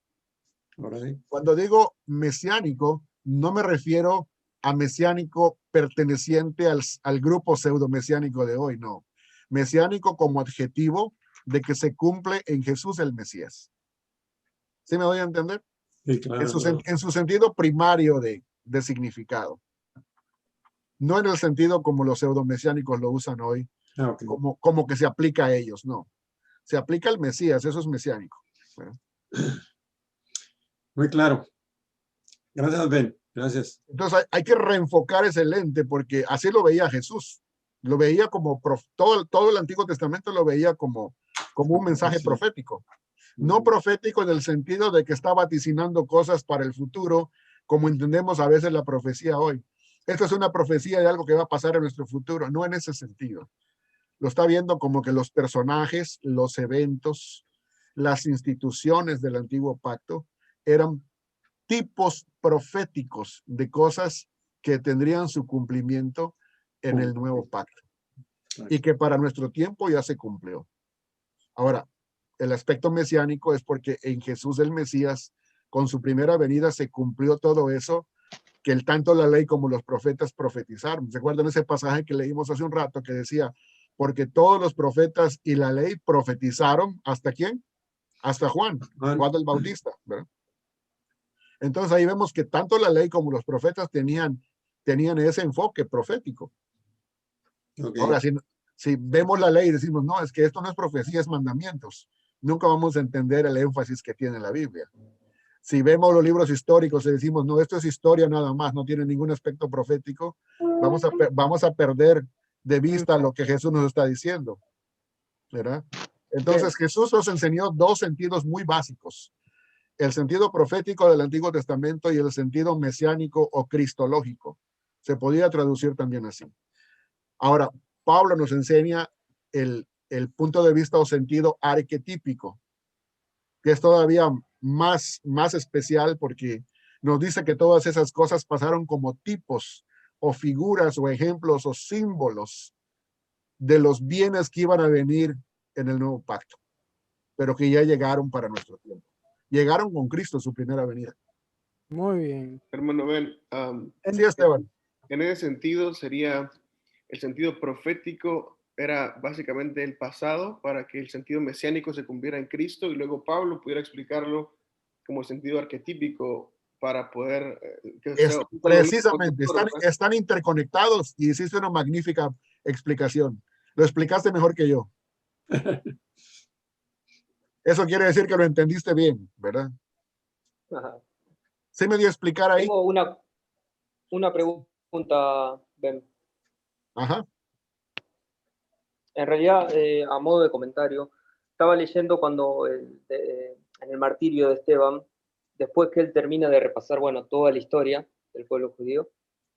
Right. Cuando digo mesiánico, no me refiero a mesiánico perteneciente al grupo pseudo-mesiánico de hoy, no. Mesiánico como adjetivo de que se cumple en Jesús el Mesías. ¿Sí me doy a entender? Sí, claro, claro. En su sentido primario de significado. No en el sentido como los pseudo-mesiánicos lo usan hoy, Okay. como que se aplica a ellos, no. Se aplica al Mesías, eso es mesiánico. ¿Verdad? Muy claro. Gracias, Ben. Gracias. Entonces hay que reenfocar ese lente porque así lo veía Jesús. Lo veía como, todo el Antiguo Testamento lo veía como un mensaje profético. No profético en el sentido de que está vaticinando cosas para el futuro, como entendemos a veces la profecía hoy. Esta es una profecía de algo que va a pasar en nuestro futuro, no en ese sentido. Lo está viendo como que los personajes, los eventos, las instituciones del antiguo pacto eran tipos proféticos de cosas que tendrían su cumplimiento en el nuevo pacto y que para nuestro tiempo ya se cumplió. Ahora, el aspecto mesiánico es porque en Jesús el Mesías, con su primera venida, se cumplió todo eso que tanto la ley como los profetas profetizaron. ¿Se acuerdan ese pasaje que leímos hace un rato que decía, porque todos los profetas y la ley profetizaron, ¿hasta quién? Hasta Juan el Bautista, ¿verdad? Entonces ahí vemos que tanto la ley como los profetas tenían ese enfoque profético. Okay. Ahora, si vemos la ley y decimos, no, es que esto no es profecía, es mandamientos, nunca vamos a entender el énfasis que tiene la Biblia. Si vemos los libros históricos y decimos, no, esto es historia nada más, no tiene ningún aspecto profético, vamos a perder de vista lo que Jesús nos está diciendo, ¿verdad? Entonces Jesús nos enseñó 2 sentidos muy básicos. El sentido profético del Antiguo Testamento y el sentido mesiánico o cristológico. Se podría traducir también así. Ahora, Pablo nos enseña el punto de vista o sentido arquetípico, que es todavía más especial porque nos dice que todas esas cosas pasaron como tipos o figuras o ejemplos o símbolos de los bienes que iban a venir en el nuevo pacto, pero que ya llegaron para nuestro tiempo. Llegaron con Cristo en su primera venida. Muy bien. Hermano Ben, Sí, Esteban. en ese sentido sería el sentido profético era básicamente el pasado para que el sentido mesiánico se cumpliera en Cristo y luego Pablo pudiera explicarlo como sentido arquetípico para poder... Precisamente, están interconectados y hiciste una magnífica explicación. Lo explicaste mejor que yo. Eso quiere decir que lo entendiste bien, ¿verdad? Ajá. ¿Sí me dio a explicar ahí? Tengo una, Una pregunta, Ben. Ajá. En realidad, a modo de comentario, estaba leyendo cuando en el martirio de Esteban, después que él termina de repasar, bueno, toda la historia del pueblo judío,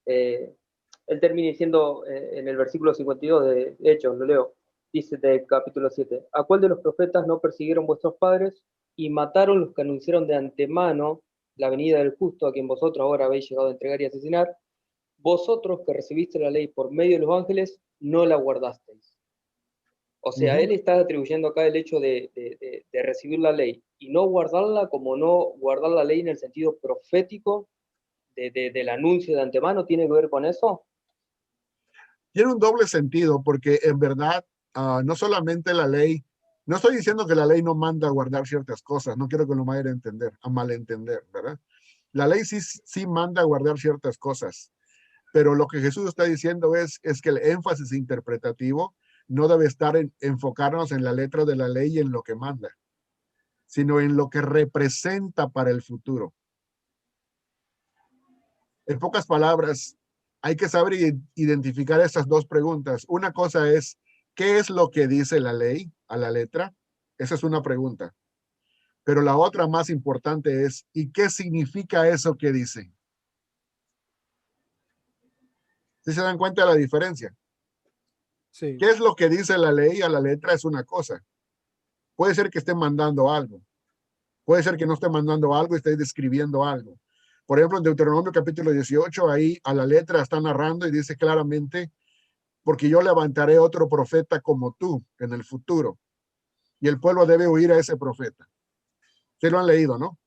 él termina diciendo en el versículo 52 de Hechos, lo leo, dice del capítulo 7, ¿a cuál de los profetas no persiguieron vuestros padres y mataron los que anunciaron de antemano la venida del justo, a quien vosotros ahora habéis llegado a entregar y asesinar? Vosotros que recibiste la ley por medio de los ángeles, no la guardasteis. O sea, él está atribuyendo acá el hecho de recibir la ley y no guardarla como no guardar la ley en el sentido profético del anuncio de antemano. ¿Tiene que ver con eso? Tiene un doble sentido porque en verdad no solamente la ley, no estoy diciendo que la ley no manda a guardar ciertas cosas, no quiero que lo vayan a entender, a malentender, ¿verdad? La ley sí manda a guardar ciertas cosas, pero lo que Jesús está diciendo es que el énfasis interpretativo no debe estar en enfocarnos en la letra de la ley y en lo que manda, sino en lo que representa para el futuro. En pocas palabras, hay que saber identificar estas dos preguntas. Una cosa es, ¿qué es lo que dice la ley a la letra? Esa es una pregunta. Pero la otra más importante es, ¿y qué significa eso que dice? ¿Sí se dan cuenta de la diferencia? Sí. ¿Qué es lo que dice la ley a la letra? Es una cosa. Puede ser que esté mandando algo. Puede ser que no esté mandando algo y esté describiendo algo. Por ejemplo, en Deuteronomio capítulo 18, ahí a la letra está narrando y dice claramente, porque yo levantaré otro profeta como tú en el futuro. Y el pueblo debe oír a ese profeta. ¿Sí lo han leído, no?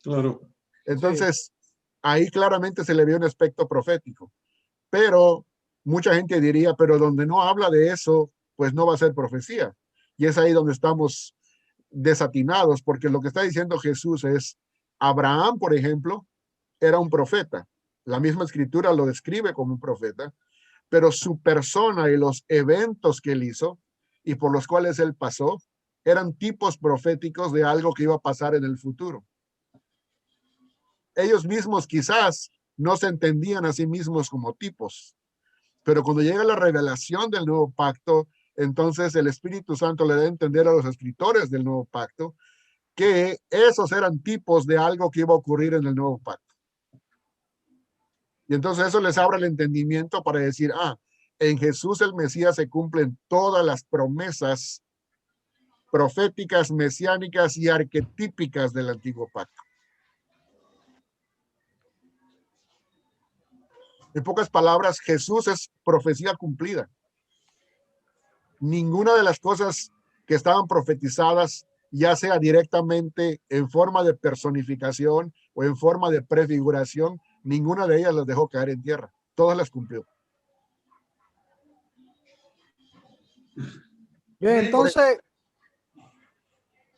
Claro. Entonces, ahí claramente se le ve un aspecto profético. Pero mucha gente diría, pero donde no habla de eso, pues no va a ser profecía. Y es ahí donde estamos desatinados, porque lo que está diciendo Jesús es, Abraham, por ejemplo, era un profeta. La misma escritura lo describe como un profeta, pero su persona y los eventos que él hizo y por los cuales él pasó eran tipos proféticos de algo que iba a pasar en el futuro. Ellos mismos quizás no se entendían a sí mismos como tipos, pero cuando llega la revelación del nuevo pacto, entonces el Espíritu Santo le da a entender a los escritores del nuevo pacto que esos eran tipos de algo que iba a ocurrir en el nuevo pacto. Y entonces eso les abre el entendimiento para decir, en Jesús el Mesías se cumplen todas las promesas proféticas, mesiánicas y arquetípicas del antiguo pacto. En pocas palabras, Jesús es profecía cumplida. Ninguna de las cosas que estaban profetizadas, ya sea directamente en forma de personificación o en forma de prefiguración, ninguna de ellas las dejó caer en tierra. Todas las cumplió. Bien, entonces,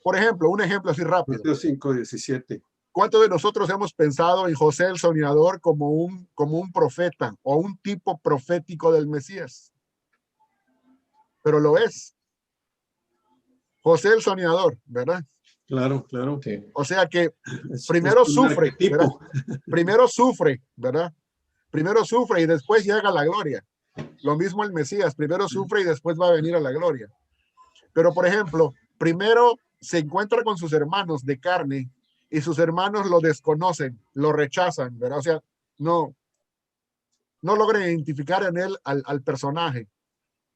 por ejemplo, un ejemplo así rápido. Mateo 5:17. ¿Cuántos de nosotros hemos pensado en José el Soñador como un profeta o un tipo profético del Mesías? Pero lo es. José el Soñador, ¿verdad? Claro, claro. Sí. O sea que Es primero un sufre, ¿verdad? arquetipo. Primero sufre, ¿verdad? Primero sufre y después llega a la gloria. Lo mismo el Mesías, primero sufre y después va a venir a la gloria. Pero, por ejemplo, primero se encuentra con sus hermanos de carne y sus hermanos lo desconocen, lo rechazan, ¿verdad? O sea, no logran identificar en él al personaje.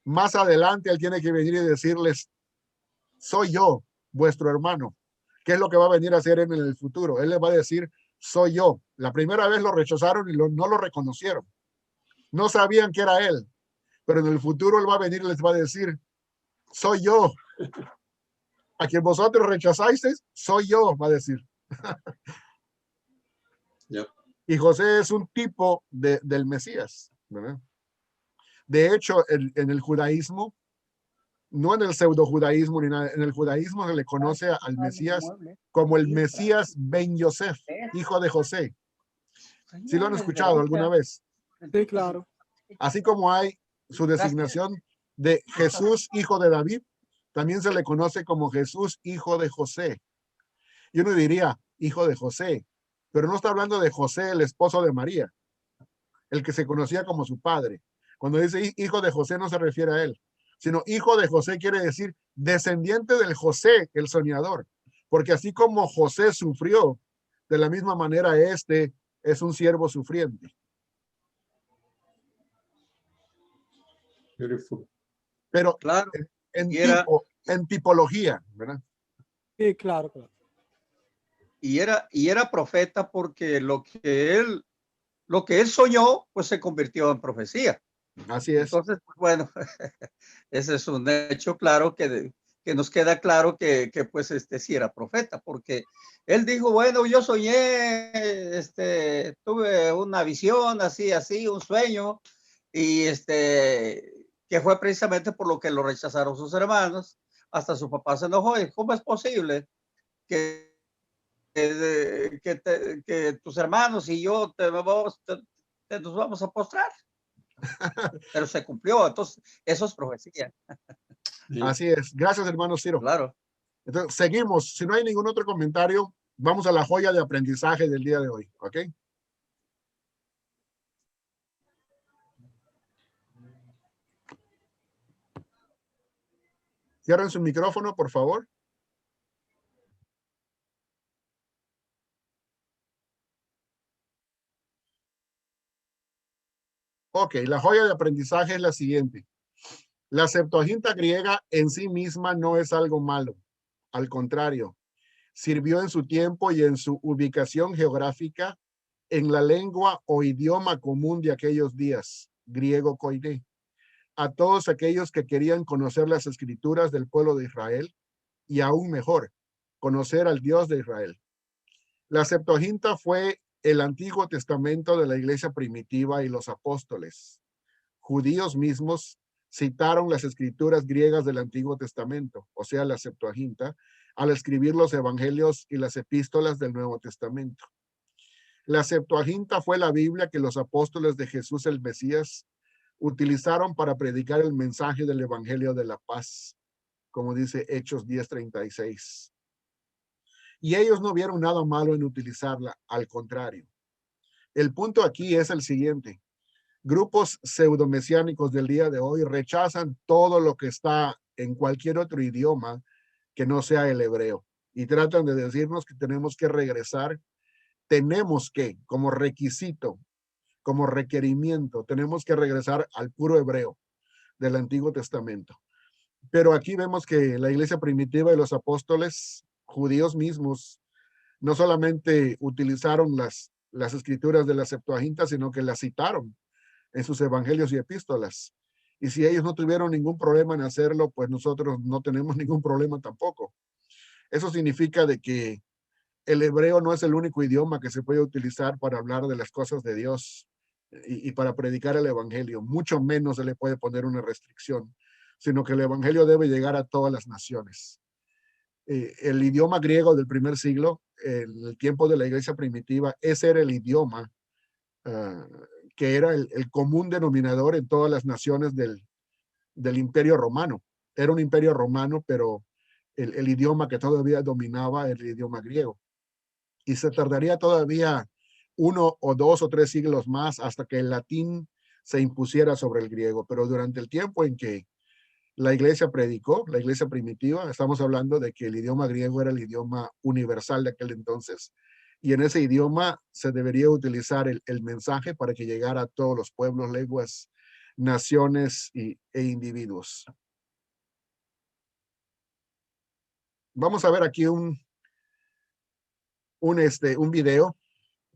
Más adelante él tiene que venir y decirles, soy yo, vuestro hermano. ¿Qué es lo que va a venir a hacer en el futuro? Él les va a decir, soy yo. La primera vez lo rechazaron y no lo reconocieron. No sabían que era él. Pero en el futuro él va a venir y les va a decir, soy yo. A quien vosotros rechazáis, soy yo, va a decir. Yep. Y José es un tipo del Mesías, ¿verdad? De hecho, en el judaísmo, no en el pseudo judaísmo ni nada, en el judaísmo se le conoce al Mesías como el Mesías Ben Yosef, hijo de José. ¿Sí lo han escuchado alguna vez? sí, claro. Así como hay su designación de Jesús, hijo de David, también se le conoce como Jesús, hijo de José. Y uno diría, hijo de José, pero no está hablando de José, el esposo de María. el que se conocía como su padre. Cuando dice hijo de José no se refiere a él, sino hijo de José quiere decir descendiente del José, el soñador. Porque así como José sufrió, de la misma manera este es un siervo sufriente. Beautiful. Pero Claro. en, Y era, en tipología, ¿verdad? Sí, claro, claro. y era profeta porque lo que él soñó, pues se convirtió en profecía. Así es. Entonces, pues, bueno, ese es un hecho claro que nos queda claro que pues sí era profeta, porque él dijo, bueno, yo soñé, tuve una visión así, un sueño, y que fue precisamente por lo que lo rechazaron sus hermanos, hasta su papá se enojó y ¿cómo es posible que que tus hermanos y yo nos vamos a postrar? Pero se cumplió, entonces eso es profecía. Así es. Gracias, hermano Ciro. Claro. Entonces, seguimos. Si no hay ningún otro comentario, vamos a la joya de aprendizaje del día de hoy. ¿Ok? Cierren su micrófono, por favor. Ok, la joya de aprendizaje es la siguiente. La Septuaginta griega en sí misma no es algo malo. Al contrario, sirvió en su tiempo y en su ubicación geográfica en la lengua o idioma común de aquellos días, griego koiné, a todos aquellos que querían conocer las escrituras del pueblo de Israel y aún mejor, conocer al Dios de Israel. La Septuaginta fue el Antiguo Testamento de la iglesia primitiva y los apóstoles. Judíos mismos citaron las escrituras griegas del Antiguo Testamento, o sea, la Septuaginta, al escribir los evangelios y las epístolas del Nuevo Testamento. La Septuaginta fue la Biblia que los apóstoles de Jesús el Mesías utilizaron para predicar el mensaje del Evangelio de la paz, como dice Hechos 10:36. Y ellos no vieron nada malo en utilizarla, al contrario. El punto aquí es el siguiente. Grupos pseudomesiánicos del día de hoy rechazan todo lo que está en cualquier otro idioma que no sea el hebreo y tratan de decirnos que tenemos que regresar, como requisito, como requerimiento, tenemos que regresar al puro hebreo del Antiguo Testamento. Pero aquí vemos que la iglesia primitiva y los apóstoles judíos mismos no solamente utilizaron las escrituras de la Septuaginta, sino que las citaron en sus evangelios y epístolas. Y si ellos no tuvieron ningún problema en hacerlo, pues nosotros no tenemos ningún problema tampoco. Eso significa de que el hebreo no es el único idioma que se puede utilizar para hablar de las cosas de Dios y para predicar el evangelio. Mucho menos se le puede poner una restricción, sino que el evangelio debe llegar a todas las naciones. El idioma griego del primer siglo, en el tiempo de la iglesia primitiva, ese era el idioma que era el común denominador en todas las naciones del imperio romano. Era un imperio romano, pero el idioma que todavía dominaba era el idioma griego. Y se tardaría todavía 1 o 2 o 3 siglos más hasta que el latín se impusiera sobre el griego. Pero durante el tiempo en que la iglesia predicó, la iglesia primitiva, estamos hablando de que el idioma griego era el idioma universal de aquel entonces. Y en ese idioma se debería utilizar el mensaje para que llegara a todos los pueblos, lenguas, naciones e individuos. Vamos a ver aquí un video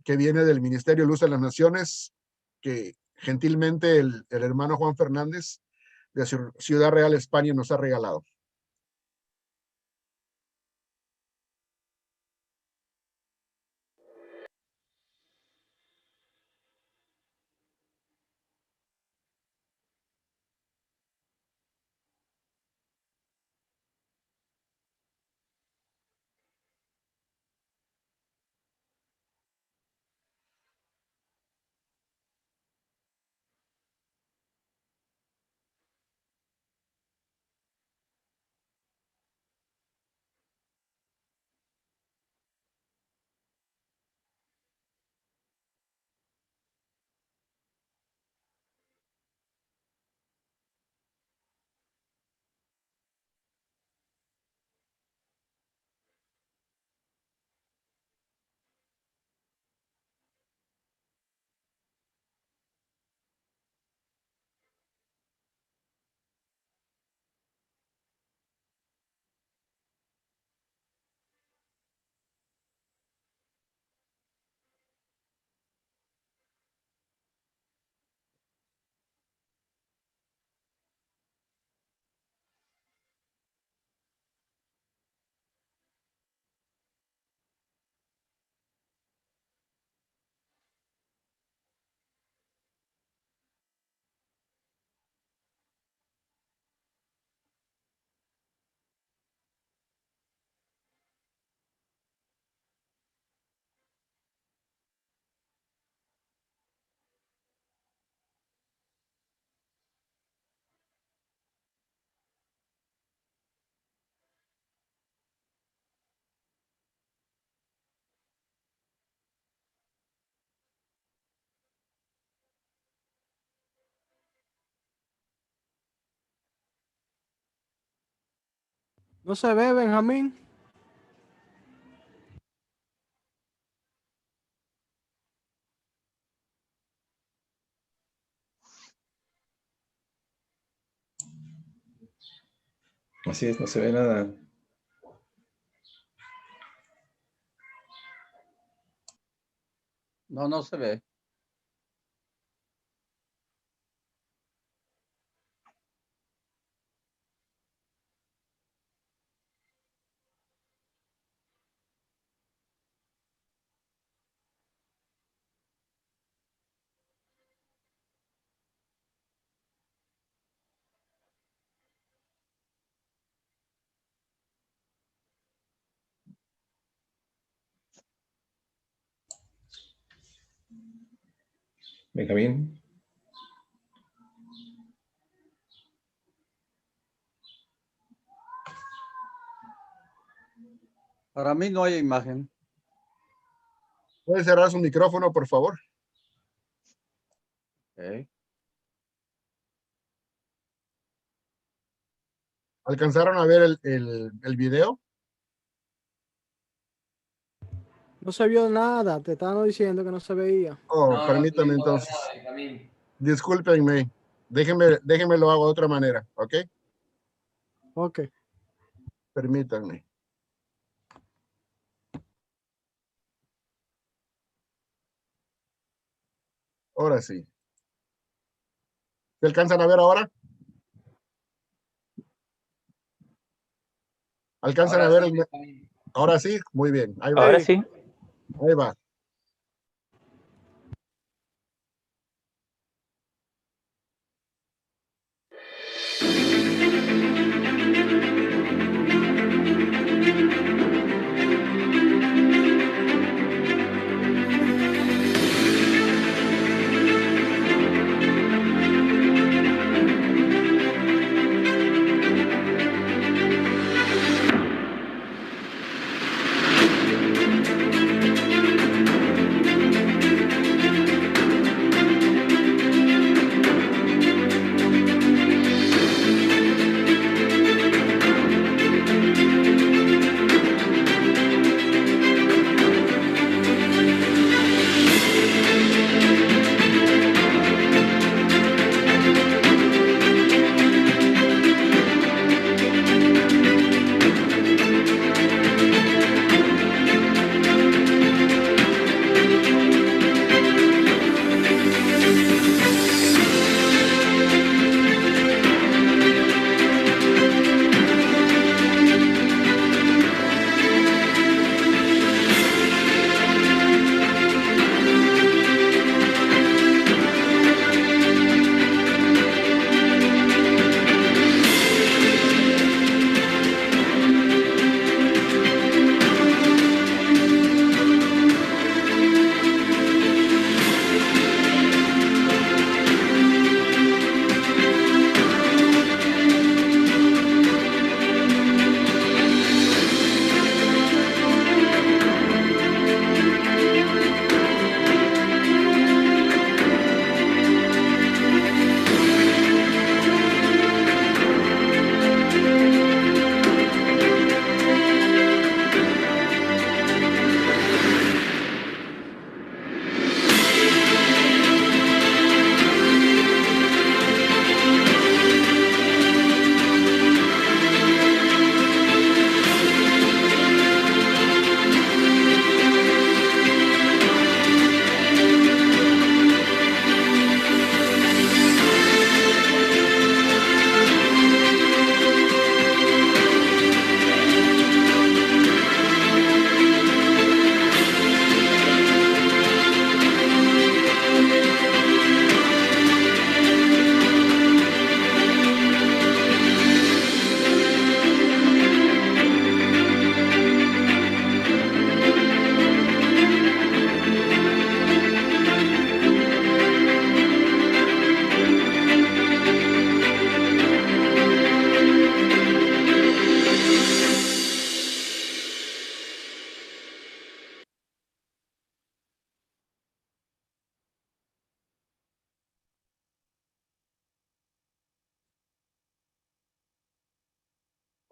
que viene del Ministerio Luz de las Naciones, que gentilmente el hermano Juan Fernández de Ciudad Real, España, nos ha regalado. ¿No se ve, Benjamín? Así es, no se ve nada. No, no se ve. Benjamín. Para mí no hay imagen. ¿Puede cerrar su micrófono, por favor? Ok. ¿Alcanzaron a ver el video? No se vio nada. Te estaban diciendo que no se veía. Oh, No, no permítame pudimos ver entonces. nada, Benjamín. Discúlpenme. Déjenme lo hago de otra manera, ¿ok? Ok. Permítanme. Ahora sí. ¿Se alcanzan a ver ahora? ¿Alcanzan Ahora a ver sí, el... Benjamín. Ahora sí? Muy bien. Ahí va. Ahora sí. Ahí va.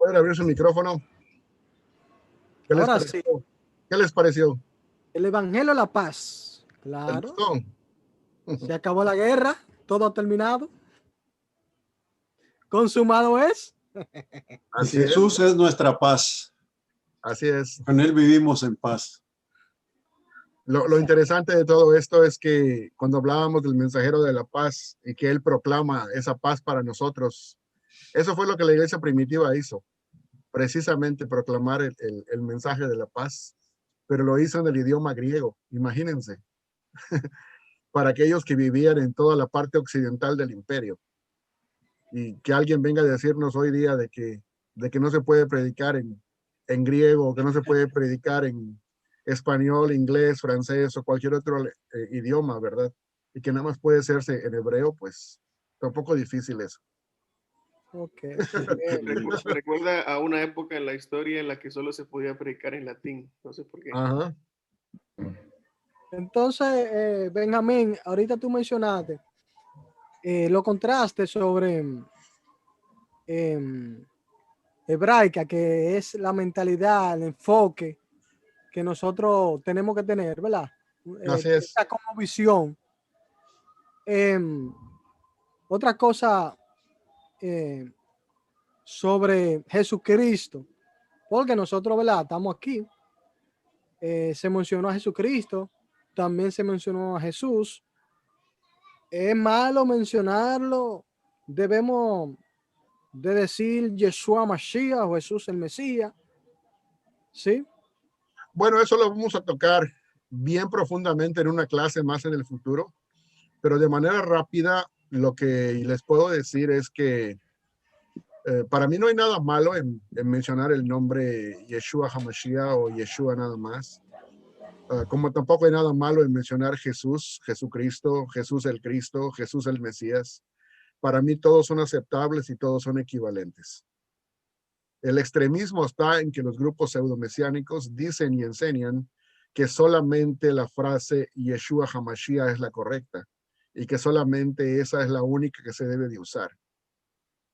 pueden abrir su micrófono. ¿Qué les Ahora pareció? sí, ¿Qué les pareció? el Evangelio de la Paz. ¿Les Claro, gustó? se acabó la guerra, todo ha terminado. Consumado es. Y Así es, Jesús es nuestra paz. así es. Con Él vivimos en paz. Lo interesante de todo esto es que cuando hablábamos del mensajero de la paz y que él proclama esa paz para nosotros, eso fue lo que la iglesia primitiva hizo, precisamente proclamar el mensaje de la paz, pero lo hizo en el idioma griego, imagínense, para aquellos que vivían en toda la parte occidental del imperio. Y que alguien venga a decirnos hoy día de que no se puede predicar en griego, que no se puede predicar en español, inglés, francés o cualquier otro idioma, ¿verdad? Y que nada más puede hacerse en hebreo, pues tampoco difícil eso. Ok. Recuerda a una época en la historia en la que solo se podía predicar en latín. No sé por qué. Ajá. Entonces, Benjamín, ahorita tú mencionaste los contrastes sobre hebraica, que es la mentalidad, el enfoque que nosotros tenemos que tener, ¿verdad? Así es. Esa como visión. Otra cosa sobre Jesucristo, porque nosotros, ¿verdad? Estamos aquí. Se mencionó a Jesucristo, también se mencionó a Jesús. Es malo mencionarlo, debemos de decir Yeshua Mashiach o Jesús el Mesías, ¿sí? Bueno, eso lo vamos a tocar bien profundamente en una clase más en el futuro, pero de manera rápida lo que les puedo decir es que para mí no hay nada malo en mencionar el nombre Yeshua HaMashiach o Yeshua nada más. Como tampoco hay nada malo en mencionar Jesús, Jesucristo, Jesús el Cristo, Jesús el Mesías. Para mí todos son aceptables y todos son equivalentes. El extremismo está en que los grupos pseudomesiánicos dicen y enseñan que solamente la frase Yeshua HaMashiach es la correcta y que solamente esa es la única que se debe de usar.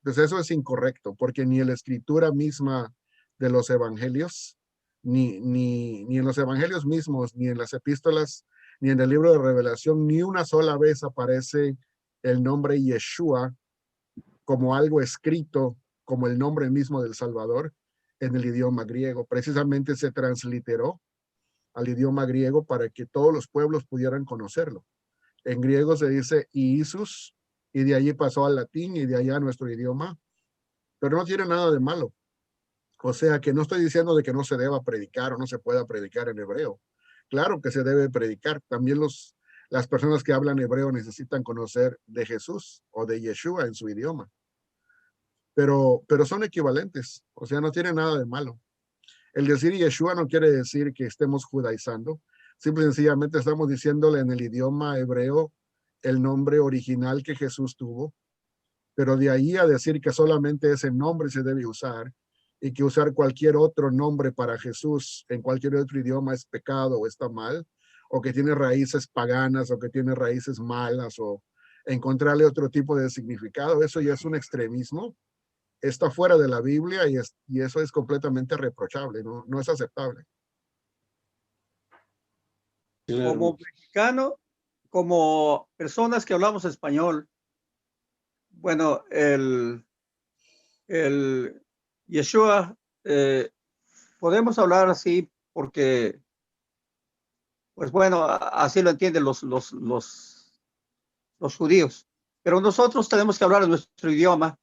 Entonces eso es incorrecto, porque ni en la escritura misma de los evangelios, ni en los evangelios mismos, ni en las epístolas, ni en el libro de Revelación, ni una sola vez aparece el nombre Yeshua como algo escrito, como el nombre mismo del Salvador en el idioma griego. Precisamente se transliteró al idioma griego para que todos los pueblos pudieran conocerlo. En griego se dice Iisus, y de allí pasó al latín y de allá a nuestro idioma, pero no tiene nada de malo. O sea que no estoy diciendo de que no se deba predicar o no se pueda predicar en hebreo. Claro que se debe predicar. También las personas que hablan hebreo necesitan conocer de Jesús o de Yeshua en su idioma. Pero son equivalentes, o sea, no tiene nada de malo. El decir Yeshua no quiere decir que estemos judaizando, simple y sencillamente estamos diciéndole en el idioma hebreo el nombre original que Jesús tuvo, pero de ahí a decir que solamente ese nombre se debe usar y que usar cualquier otro nombre para Jesús en cualquier otro idioma es pecado o está mal, o que tiene raíces paganas o que tiene raíces malas o encontrarle otro tipo de significado, eso ya es un extremismo. Está fuera de la Biblia y eso es completamente reprochable, no es aceptable. Como mexicano, como personas que hablamos español, bueno, el Yeshua, podemos hablar así porque, pues bueno, así lo entienden los judíos, pero nosotros tenemos que hablar en nuestro idioma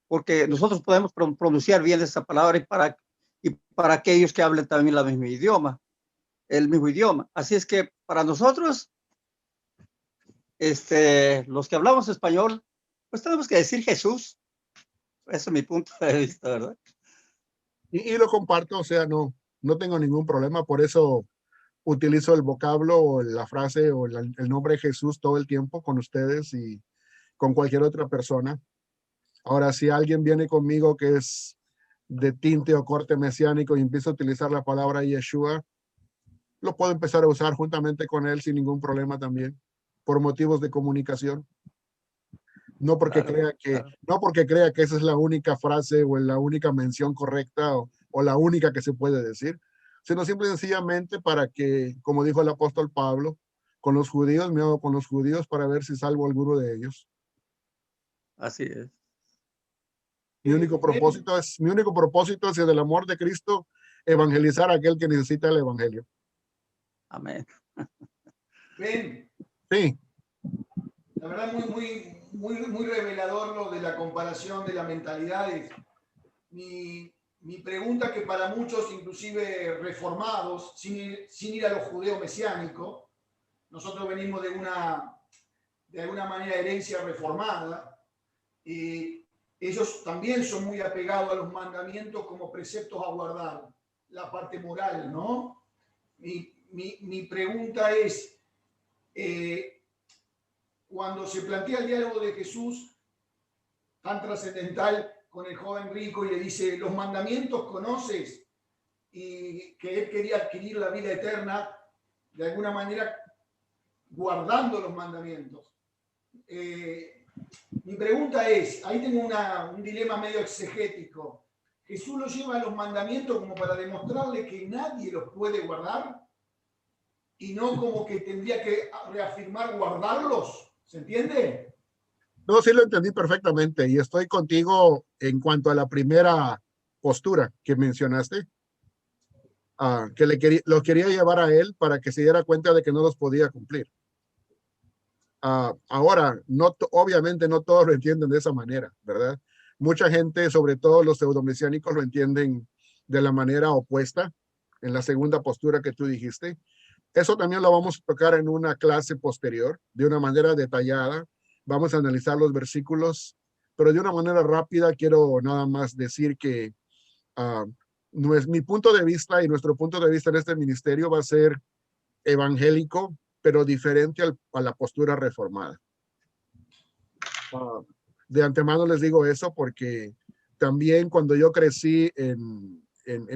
porque nosotros podemos pronunciar bien esa palabra y para aquellos que hablen también el mismo idioma. Así es que para nosotros, los que hablamos español, pues tenemos que decir Jesús. Ese es mi punto de vista, ¿verdad? Y lo comparto, o sea, no tengo ningún problema, por eso utilizo el vocablo o la frase o el nombre de Jesús todo el tiempo con ustedes y con cualquier otra persona. Ahora, si alguien viene conmigo que es de tinte o corte mesiánico y empieza a utilizar la palabra Yeshua, lo puedo empezar a usar juntamente con él sin ningún problema también, por motivos de comunicación. No porque Claro, crea que, claro. no porque crea que esa es la única frase o la única mención correcta o la única que se puede decir, sino simple y sencillamente para que, como dijo el apóstol Pablo, con los judíos me hago con los judíos para ver si salvo a alguno de ellos. Así es. Mi único propósito es el del amor de Cristo, evangelizar a aquel que necesita el evangelio. Amén. Ven, Sí, la verdad muy revelador lo de la comparación de las mentalidades. Mi pregunta, que para muchos, inclusive reformados, sin ir a lo judeo mesiánico, nosotros venimos de alguna manera, herencia reformada, y ellos también son muy apegados a los mandamientos como preceptos a guardar, la parte moral, ¿no? Mi pregunta es, cuando se plantea el diálogo de Jesús tan trascendental con el joven rico y le dice, los mandamientos conoces, y que él quería adquirir la vida eterna, de alguna manera guardando los mandamientos. Mi pregunta es, ahí tengo un dilema medio exegético. ¿Jesús lo lleva a los mandamientos como para demostrarle que nadie los puede guardar? Y no como que tendría que reafirmar guardarlos. ¿Se entiende? no, sí lo entendí perfectamente y estoy contigo en cuanto a la primera postura que mencionaste, que lo quería llevar a él para que se diera cuenta de que no los podía cumplir. Ahora, obviamente no todos lo entienden de esa manera, ¿verdad? Mucha gente, sobre todo los pseudomesiánicos, lo entienden de la manera opuesta, en la segunda postura que tú dijiste. Eso también lo vamos a tocar en una clase posterior, de una manera detallada. Vamos a analizar los versículos, pero de una manera rápida quiero nada más decir que no es mi punto de vista y nuestro punto de vista en este ministerio va a ser evangélico, pero diferente a la postura reformada. De antemano les digo eso porque también cuando yo crecí en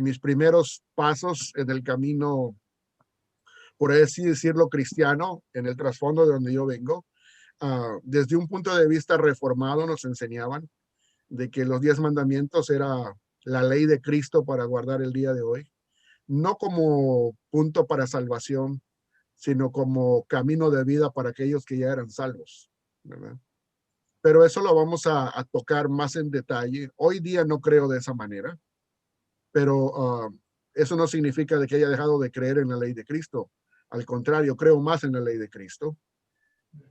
mis primeros pasos en el camino, por así decirlo, cristiano, en el trasfondo de donde yo vengo, desde un punto de vista reformado nos enseñaban de que los 10 mandamientos era la ley de Cristo para guardar el día de hoy, no como punto para salvación, sino como camino de vida para aquellos que ya eran salvos, ¿verdad? Pero eso lo vamos a tocar más en detalle. Hoy día no creo de esa manera, pero eso no significa de que haya dejado de creer en la ley de Cristo. Al contrario, creo más en la ley de Cristo.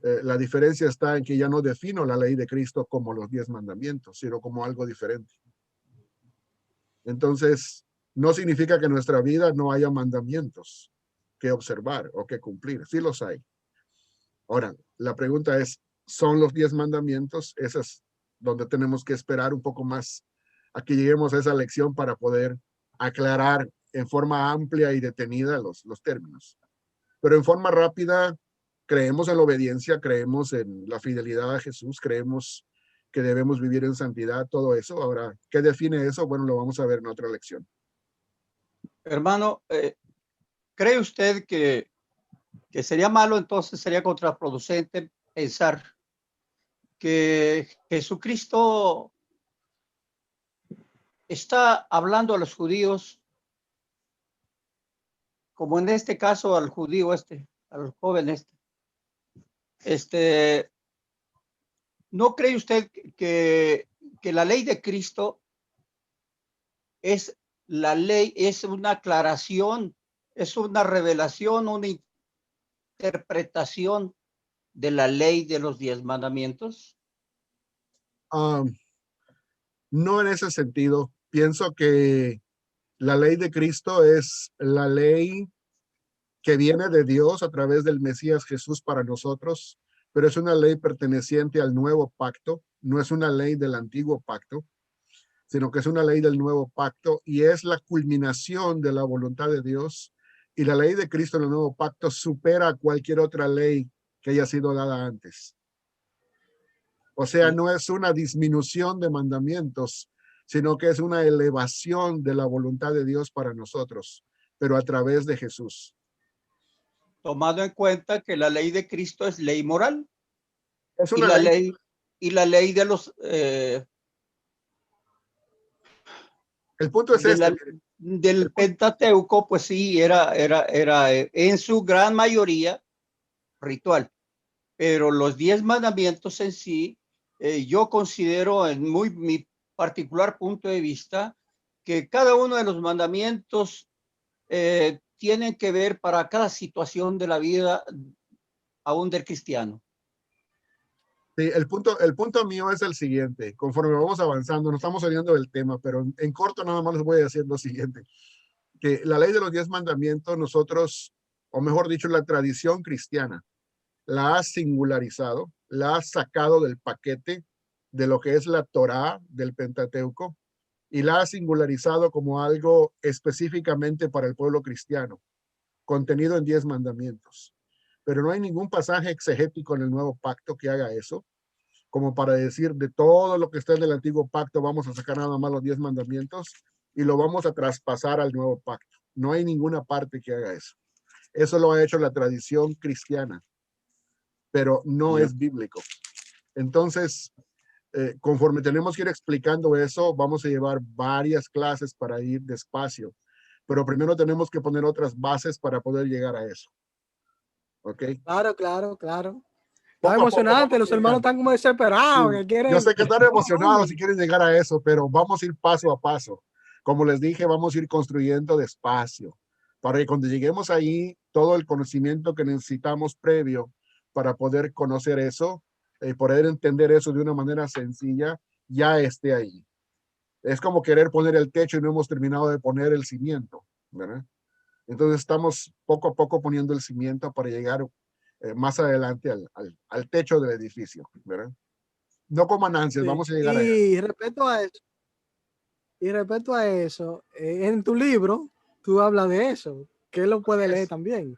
La diferencia está en que ya no defino la ley de Cristo como los 10 mandamientos, sino como algo diferente. Entonces, no significa que en nuestra vida no haya mandamientos que observar o que cumplir. Sí los hay. Ahora, la pregunta es, ¿son los 10 mandamientos? Esa es donde tenemos que esperar un poco más a que lleguemos a esa lección para poder aclarar en forma amplia y detenida los términos. Pero en forma rápida, creemos en la obediencia, creemos en la fidelidad a Jesús, creemos que debemos vivir en santidad, todo eso. Ahora, ¿qué define eso? Bueno, lo vamos a ver en otra lección. Hermano, ¿cree usted que sería malo, entonces sería contraproducente pensar que Jesucristo está hablando a los judíos, como en este caso al judío al joven ¿no cree usted que la ley de Cristo es la ley, es una aclaración, es una revelación, una interpretación de la ley de los 10 mandamientos? No en ese sentido. Pienso que la ley de Cristo es la ley que viene de Dios a través del Mesías Jesús para nosotros, pero es una ley perteneciente al nuevo pacto, no es una ley del antiguo pacto, sino que es una ley del nuevo pacto y es la culminación de la voluntad de Dios. Y la ley de Cristo en el nuevo pacto supera cualquier otra ley que haya sido dada antes. O sea, no es una disminución de mandamientos, sino que es una elevación de la voluntad de Dios para nosotros, pero a través de Jesús. Tomando en cuenta que la ley de Cristo es ley moral Es y una la ley, ley y la ley de los el punto es del Pentateuco, pues sí, era en su gran mayoría ritual. Pero los 10 mandamientos en sí, yo considero en mi particular punto de vista que cada uno de los mandamientos tienen que ver para cada situación de la vida aún del cristiano. Sí, el punto mío es el siguiente. Conforme vamos avanzando, no estamos saliendo del tema, pero en corto nada más les voy a decir lo siguiente. Que la ley de los 10 mandamientos, nosotros, o mejor dicho, la tradición cristiana, la ha singularizado, la ha sacado del paquete de lo que es la Torá del Pentateuco y la ha singularizado como algo específicamente para el pueblo cristiano, contenido en 10 mandamientos. Pero no hay ningún pasaje exegético en el nuevo pacto que haga eso, como para decir de todo lo que está en el antiguo pacto vamos a sacar nada más los 10 mandamientos y lo vamos a traspasar al nuevo pacto. No hay ninguna parte que haga eso. Eso lo ha hecho la tradición cristiana, pero no es bíblico. Entonces, conforme tenemos que ir explicando eso, vamos a llevar varias clases para ir despacio, pero primero tenemos que poner otras bases para poder llegar a eso. ¿Ok? Claro. Está emocionante, los hermanos están como desesperados. Sí. Yo sé que están emocionados y quieren llegar a eso, pero vamos a ir paso a paso. Como les dije, vamos a ir construyendo despacio, para que cuando lleguemos ahí, todo el conocimiento que necesitamos previo para poder conocer eso, poder entender eso de una manera sencilla, ya esté ahí. Es como querer poner el techo y no hemos terminado de poner el cimiento, ¿verdad? Entonces estamos poco a poco poniendo el cimiento para llegar más adelante al techo del edificio, ¿verdad? No coman ansias, vamos a llegar allá. Y respecto a eso, en tu libro, tú hablas de eso, que él lo puede leer también,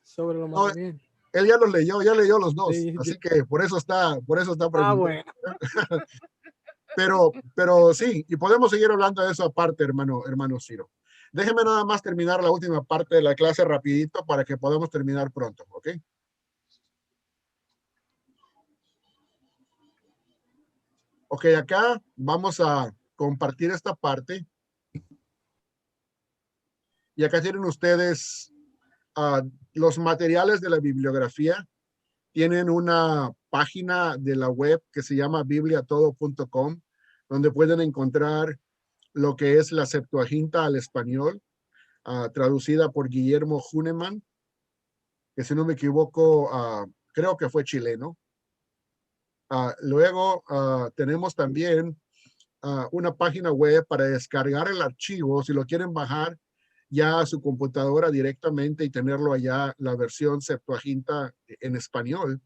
sobre los mandamientos. Él ya los leyó, ya leyó los dos, sí, así que por eso está preguntando. Bueno. pero sí, y podemos seguir hablando de eso aparte, hermano Ciro. Déjeme nada más terminar la última parte de la clase rapidito para que podamos terminar pronto, ¿ok? Ok, acá vamos a compartir esta parte. Y acá tienen ustedes los materiales de la bibliografía. Tienen una página de la web que se llama bibliatodo.com, donde pueden encontrar lo que es la Septuaginta al español, traducida por Guillermo Huneman, que si no me equivoco, creo que fue chileno. Luego tenemos también una página web para descargar el archivo, si lo quieren bajar ya a su computadora directamente y tenerlo allá, la versión Septuaginta en español.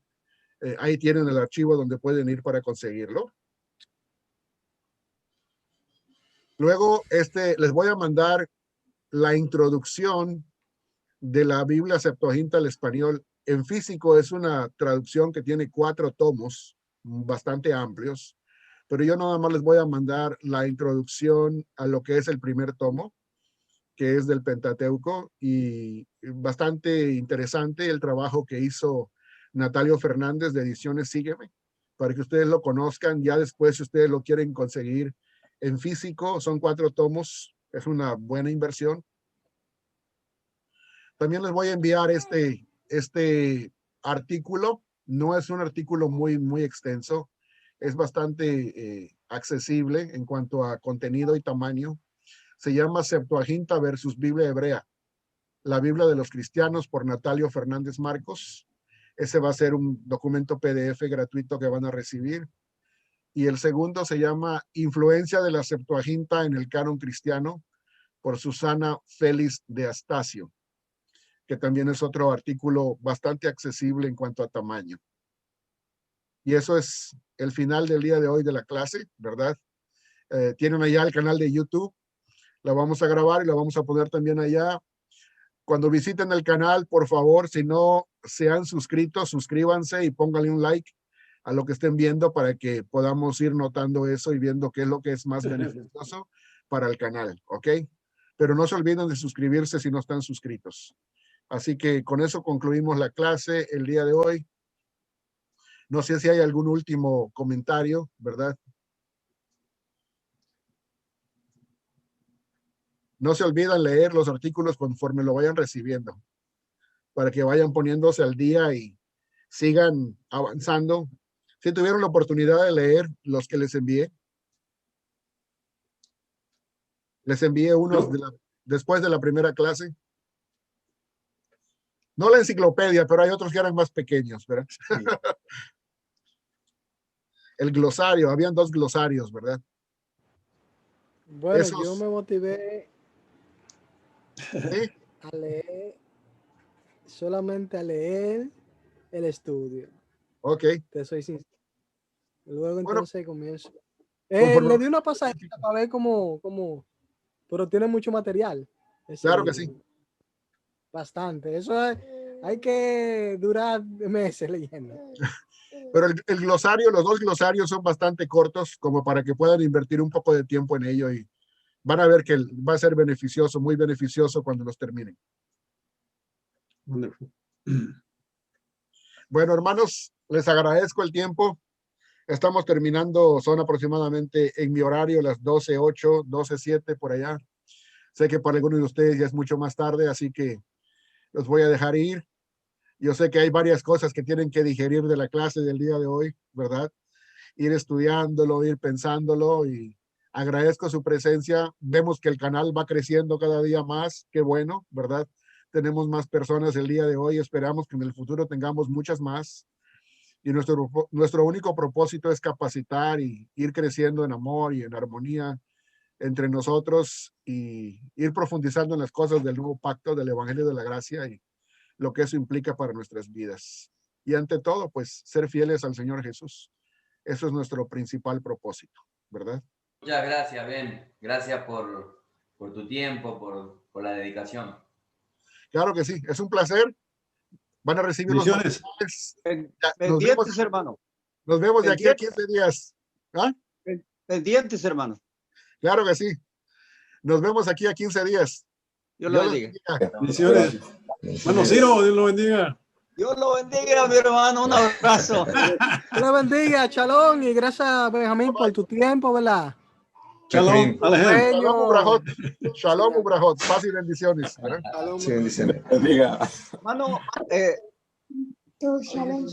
Ahí tienen el archivo donde pueden ir para conseguirlo. Luego, les voy a mandar la introducción de la Biblia Septuaginta al español. En físico es una traducción que tiene 4 tomos, bastante amplios, pero yo nada más les voy a mandar la introducción a lo que es el primer tomo, que es del Pentateuco, y bastante interesante el trabajo que hizo Natalio Fernández de Ediciones Sígueme, para que ustedes lo conozcan. Ya después, si ustedes lo quieren conseguir en físico, son 4 tomos, es una buena inversión. También les voy a enviar este artículo. No es un artículo muy extenso, es bastante accesible en cuanto a contenido y tamaño. Se llama Septuaginta versus Biblia Hebrea, la Biblia de los cristianos, por Natalio Fernández Marcos. Ese va a ser un documento PDF gratuito que van a recibir. Y el segundo se llama Influencia de la Septuaginta en el canon cristiano, por Susana Félix de Astacio, que también es otro artículo bastante accesible en cuanto a tamaño. Y eso es el final del día de hoy de la clase, ¿verdad? Tienen allá el canal de YouTube. La vamos a grabar y la vamos a poner también allá. Cuando visiten el canal, por favor, si no se han suscrito, suscríbanse y pónganle un like a lo que estén viendo para que podamos ir notando eso y viendo qué es lo que es más beneficioso para el canal, ¿ok? Pero no se olviden de suscribirse si no están suscritos. Así que con eso concluimos la clase el día de hoy. No sé si hay algún último comentario, ¿verdad? No se olviden leer los artículos conforme lo vayan recibiendo, para que vayan poniéndose al día y sigan avanzando. Si tuvieron la oportunidad de leer los que les envié unos después de la primera clase. No la enciclopedia, pero hay otros que eran más pequeños, ¿verdad? Sí. El glosario, habían 2 glosarios, ¿verdad? Bueno, yo me motivé ¿sí? a leer, solamente a leer el estudio. Ok. Te soy sincero. Luego entonces bueno, comienzo. Le di una pasadita para ver cómo, pero tiene mucho material. Claro que sí. Bastante. Eso hay que durar meses leyendo. Pero el glosario, los 2 glosarios son bastante cortos como para que puedan invertir un poco de tiempo en ello y van a ver que va a ser beneficioso, muy beneficioso cuando los terminen. Wonderful. Bueno, hermanos, les agradezco el tiempo. Estamos terminando, son aproximadamente en mi horario las 12:08, 12:07 por allá. Sé que para algunos de ustedes ya es mucho más tarde, así que los voy a dejar ir. Yo sé que hay varias cosas que tienen que digerir de la clase del día de hoy, ¿verdad? Ir estudiándolo, ir pensándolo y agradezco su presencia. Vemos que el canal va creciendo cada día más. Qué bueno, ¿verdad? Tenemos más personas el día de hoy. Esperamos que en el futuro tengamos muchas más. Y nuestro único propósito es capacitar y ir creciendo en amor y en armonía entre nosotros y ir profundizando en las cosas del nuevo pacto, del Evangelio de la Gracia y lo que eso implica para nuestras vidas. Y ante todo, pues, ser fieles al Señor Jesús. Eso es nuestro principal propósito, ¿verdad? Muchas gracias, Ben. Gracias por tu tiempo, por la dedicación. Claro que sí, es un placer. Van a recibir los materiales. Pendientes, hermano. Nos vemos de aquí a 15 días. ¿Ah? Pendientes, hermano. Claro que sí. Nos vemos aquí a 15 días. Dios lo bendiga. Bendiciones. Bueno, Ciro, Dios lo bendiga. Dios lo bendiga, mi hermano. Un abrazo. Dios lo bendiga, Chalón, y gracias, Benjamín, por tu tiempo, ¿verdad? Shalom, Shalom, Ubrajot. Shalom, Ubrajot. Paz y bendiciones. Sí, bendiciones. Bendiga. Hermano, Shalom.